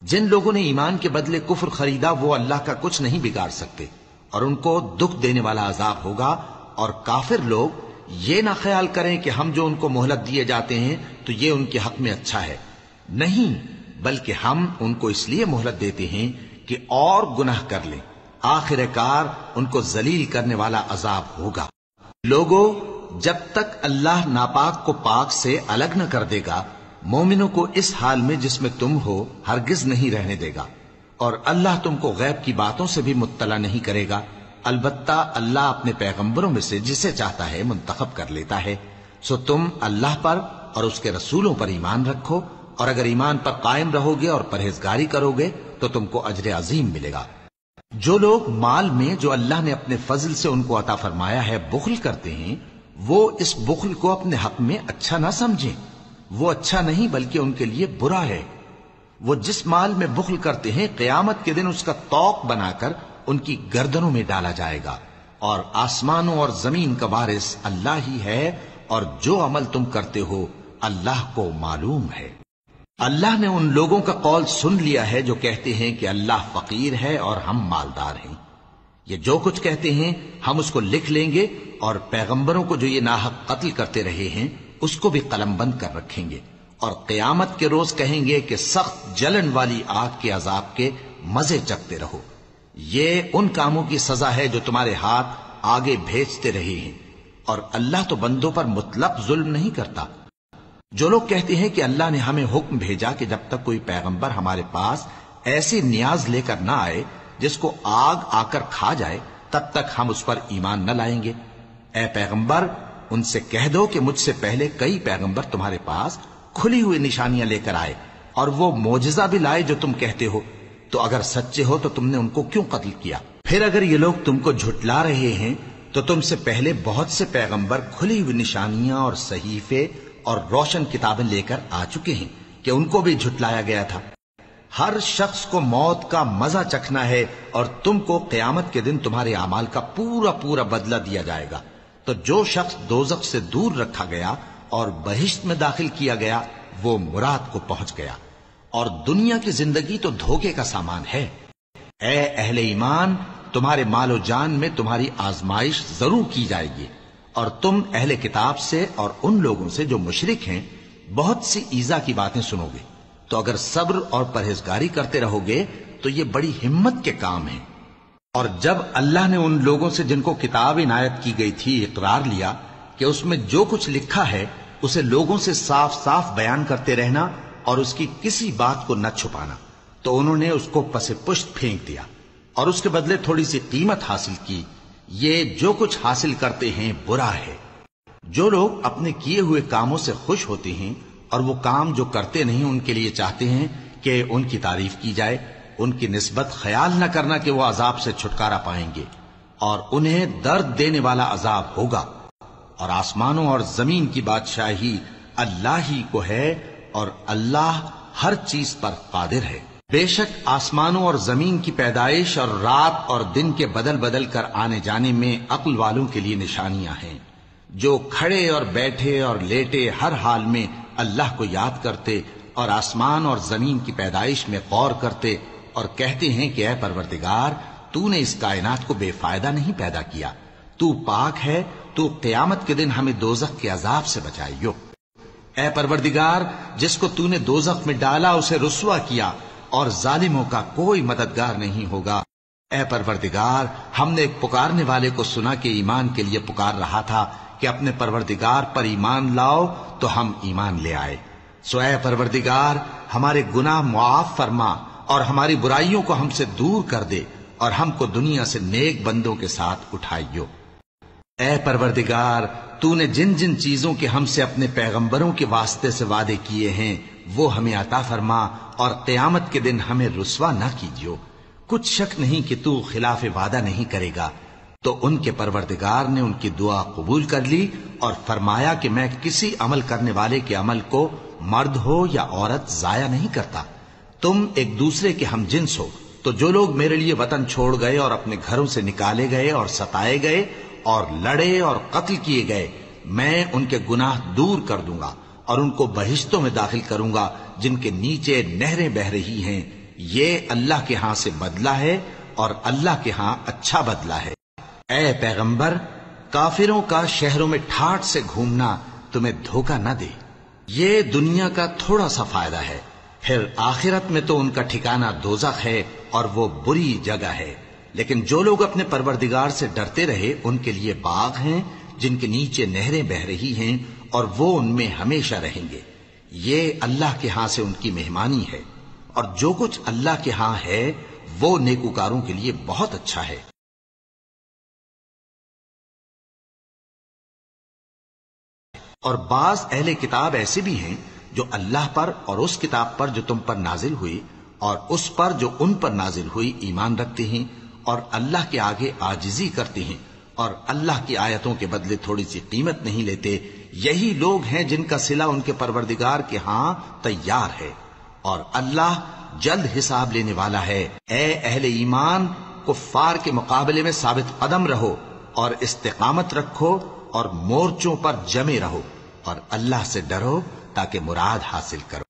جن لوگوں نے ایمان کے بدلے کفر خریدا وہ اللہ کا کچھ نہیں بگاڑ سکتے، اور ان کو دکھ دینے والا عذاب ہوگا۔ اور کافر لوگ یہ نہ خیال کریں کہ ہم جو ان کو مہلت دیے جاتے ہیں تو یہ ان کے حق میں اچھا ہے، نہیں، بلکہ ہم ان کو اس لیے مہلت دیتے ہیں کہ اور گناہ کر لیں، آخر کار ان کو ذلیل کرنے والا عذاب ہوگا۔ لوگوں، جب تک اللہ ناپاک کو پاک سے الگ نہ کر دے گا، مومنوں کو اس حال میں جس میں تم ہو ہرگز نہیں رہنے دے گا، اور اللہ تم کو غیب کی باتوں سے بھی مطلع نہیں کرے گا۔ البتہ اللہ اپنے پیغمبروں میں سے جسے چاہتا ہے منتخب کر لیتا ہے۔ سو تم اللہ پر اور اس کے رسولوں پر ایمان رکھو، اور اگر ایمان پر قائم رہو گے اور پرہیزگاری کرو گے تو تم کو اجر عظیم ملے گا۔ جو لوگ مال میں جو اللہ نے اپنے فضل سے ان کو عطا فرمایا ہے بخل کرتے ہیں، وہ اس بخل کو اپنے حق میں اچھا نہ سمجھیں، وہ اچھا نہیں بلکہ ان کے لیے برا ہے۔ وہ جس مال میں بخل کرتے ہیں قیامت کے دن اس کا طوق بنا کر ان کی گردنوں میں ڈالا جائے گا، اور آسمانوں اور زمین کا وارث اللہ ہی ہے، اور جو عمل تم کرتے ہو اللہ کو معلوم ہے۔ اللہ نے ان لوگوں کا قول سن لیا ہے جو کہتے ہیں کہ اللہ فقیر ہے اور ہم مالدار ہیں۔ یہ جو کچھ کہتے ہیں ہم اس کو لکھ لیں گے، اور پیغمبروں کو جو یہ ناحق قتل کرتے رہے ہیں اس کو بھی قلم بند کر رکھیں گے، اور قیامت کے روز کہیں گے کہ سخت جلن والی آگ کے عذاب کے مزے چکھتے رہو۔ یہ ان کاموں کی سزا ہے جو تمہارے ہاتھ آگے بھیجتے رہے ہیں، اور اللہ تو بندوں پر مطلق ظلم نہیں کرتا۔ جو لوگ کہتے ہیں کہ اللہ نے ہمیں حکم بھیجا کہ جب تک کوئی پیغمبر ہمارے پاس ایسی نیاز لے کر نہ آئے جس کو آگ آ کر کھا جائے تب تک ہم اس پر ایمان نہ لائیں گے، اے پیغمبر ان سے کہہ دو کہ مجھ سے پہلے کئی پیغمبر تمہارے پاس کھلی ہوئی نشانیاں لے کر آئے اور وہ معجزہ بھی لائے جو تم کہتے ہو، تو اگر سچے ہو تو تم نے ان کو کیوں قتل کیا؟ پھر اگر یہ لوگ تم کو جھٹلا رہے ہیں تو تم سے پہلے بہت سے پیغمبر کھلی ہوئی نشانیاں اور صحیفے اور روشن کتابیں لے کر آ چکے ہیں کہ ان کو بھی جھٹلایا گیا تھا۔ ہر شخص کو موت کا مزہ چکھنا ہے، اور تم کو قیامت کے دن تمہارے اعمال کا پورا پورا بدلہ دیا جائے گا۔ تو جو شخص دوزخ سے دور رکھا گیا اور بہشت میں داخل کیا گیا وہ مراد کو پہنچ گیا، اور دنیا کی زندگی تو دھوکے کا سامان ہے۔ اے اہل ایمان، تمہارے مال و جان میں تمہاری آزمائش ضرور کی جائے گی، اور تم اہل کتاب سے اور ان لوگوں سے جو مشرک ہیں بہت سی ایذا کی باتیں سنو گے، تو اگر صبر اور پرہیزگاری کرتے رہو گے تو یہ بڑی ہمت کے کام ہیں۔ اور جب اللہ نے ان لوگوں سے جن کو کتاب عنایت کی گئی تھی اقرار لیا کہ اس میں جو کچھ لکھا ہے اسے لوگوں سے صاف صاف بیان کرتے رہنا اور اس کی کسی بات کو نہ چھپانا، تو انہوں نے اس کو پس پشت پھینک دیا اور اس کے بدلے تھوڑی سی قیمت حاصل کی۔ یہ جو کچھ حاصل کرتے ہیں برا ہے۔ جو لوگ اپنے کیے ہوئے کاموں سے خوش ہوتے ہیں اور وہ کام جو کرتے نہیں ان کے لیے چاہتے ہیں کہ ان کی تعریف کی جائے، ان کی نسبت خیال نہ کرنا کہ وہ عذاب سے چھٹکارا پائیں گے، اور انہیں درد دینے والا عذاب ہوگا۔ اور آسمانوں اور زمین کی بادشاہی اللہ ہی کو ہے، اور اللہ ہر چیز پر قادر ہے۔ بے شک آسمانوں اور زمین کی پیدائش اور رات اور دن کے بدل بدل کر آنے جانے میں عقل والوں کے لیے نشانیاں ہیں، جو کھڑے اور بیٹھے اور لیٹے ہر حال میں اللہ کو یاد کرتے اور آسمان اور زمین کی پیدائش میں غور کرتے اور کہتے ہیں کہ اے پروردگار، تو نے اس کائنات کو بے فائدہ نہیں پیدا کیا، تو پاک ہے، تو قیامت کے دن ہمیں دوزخ کے عذاب سے بچائیو۔ اے پروردگار، جس کو تو نے دوزخ میں ڈالا اسے رسوا کیا، اور ظالموں کا کوئی مددگار نہیں ہوگا۔ اے پروردگار، ہم نے ایک پکارنے والے کو سنا کہ ایمان کے لیے پکار رہا تھا کہ اپنے پروردگار پر ایمان لاؤ، تو ہم ایمان لے آئے۔ سو اے پروردگار، ہمارے گناہ معاف فرما اور ہماری برائیوں کو ہم سے دور کر دے، اور ہم کو دنیا سے نیک بندوں کے ساتھ اٹھائیو۔ اے پروردگار، تو نے جن جن چیزوں کے ہم سے اپنے پیغمبروں کے واسطے سے وعدے کیے ہیں وہ ہمیں عطا فرما، اور قیامت کے دن ہمیں رسوا نہ کیجیو۔ کچھ شک نہیں کہ تو خلاف وعدہ نہیں کرے گا۔ تو ان کے پروردگار نے ان کی دعا قبول کر لی اور فرمایا کہ میں کسی عمل کرنے والے کے عمل کو مرد ہو یا عورت ضائع نہیں کرتا۔ تم ایک دوسرے کے ہم جنس ہو، تو جو لوگ میرے لیے وطن چھوڑ گئے اور اپنے گھروں سے نکالے گئے اور ستائے گئے اور لڑے اور قتل کیے گئے، میں ان کے گناہ دور کر دوں گا اور ان کو بہشتوں میں داخل کروں گا جن کے نیچے نہریں بہ رہی ہیں۔ یہ اللہ کے ہاں سے بدلہ ہے، اور اللہ کے ہاں اچھا بدلہ ہے۔ اے پیغمبر، کافروں کا شہروں میں ٹھاٹھ سے گھومنا تمہیں دھوکہ نہ دے۔ یہ دنیا کا تھوڑا سا فائدہ ہے، پھر آخرت میں تو ان کا ٹھکانہ دوزخ ہے، اور وہ بری جگہ ہے۔ لیکن جو لوگ اپنے پروردگار سے ڈرتے رہے ان کے لیے باغ ہیں جن کے نیچے نہریں بہ رہی ہیں، اور وہ ان میں ہمیشہ رہیں گے۔ یہ اللہ کے ہاں سے ان کی مہمانی ہے، اور جو کچھ اللہ کے ہاں ہے وہ نیکوکاروں کے لیے بہت اچھا ہے۔ اور بعض اہل کتاب ایسے بھی ہیں جو اللہ پر اور اس کتاب پر جو تم پر نازل ہوئی اور اس پر جو ان پر نازل ہوئی ایمان رکھتے ہیں، اور اللہ کے آگے عاجزی کرتے ہیں، اور اللہ کی آیتوں کے بدلے تھوڑی سی قیمت نہیں لیتے۔ یہی لوگ ہیں جن کا صلہ ان کے پروردگار کے ہاں تیار ہے، اور اللہ جلد حساب لینے والا ہے۔ اے اہل ایمان، کفار کے مقابلے میں ثابت قدم رہو اور استقامت رکھو، اور مورچوں پر جمے رہو، اور اللہ سے ڈرو تاکہ مراد حاصل کرو۔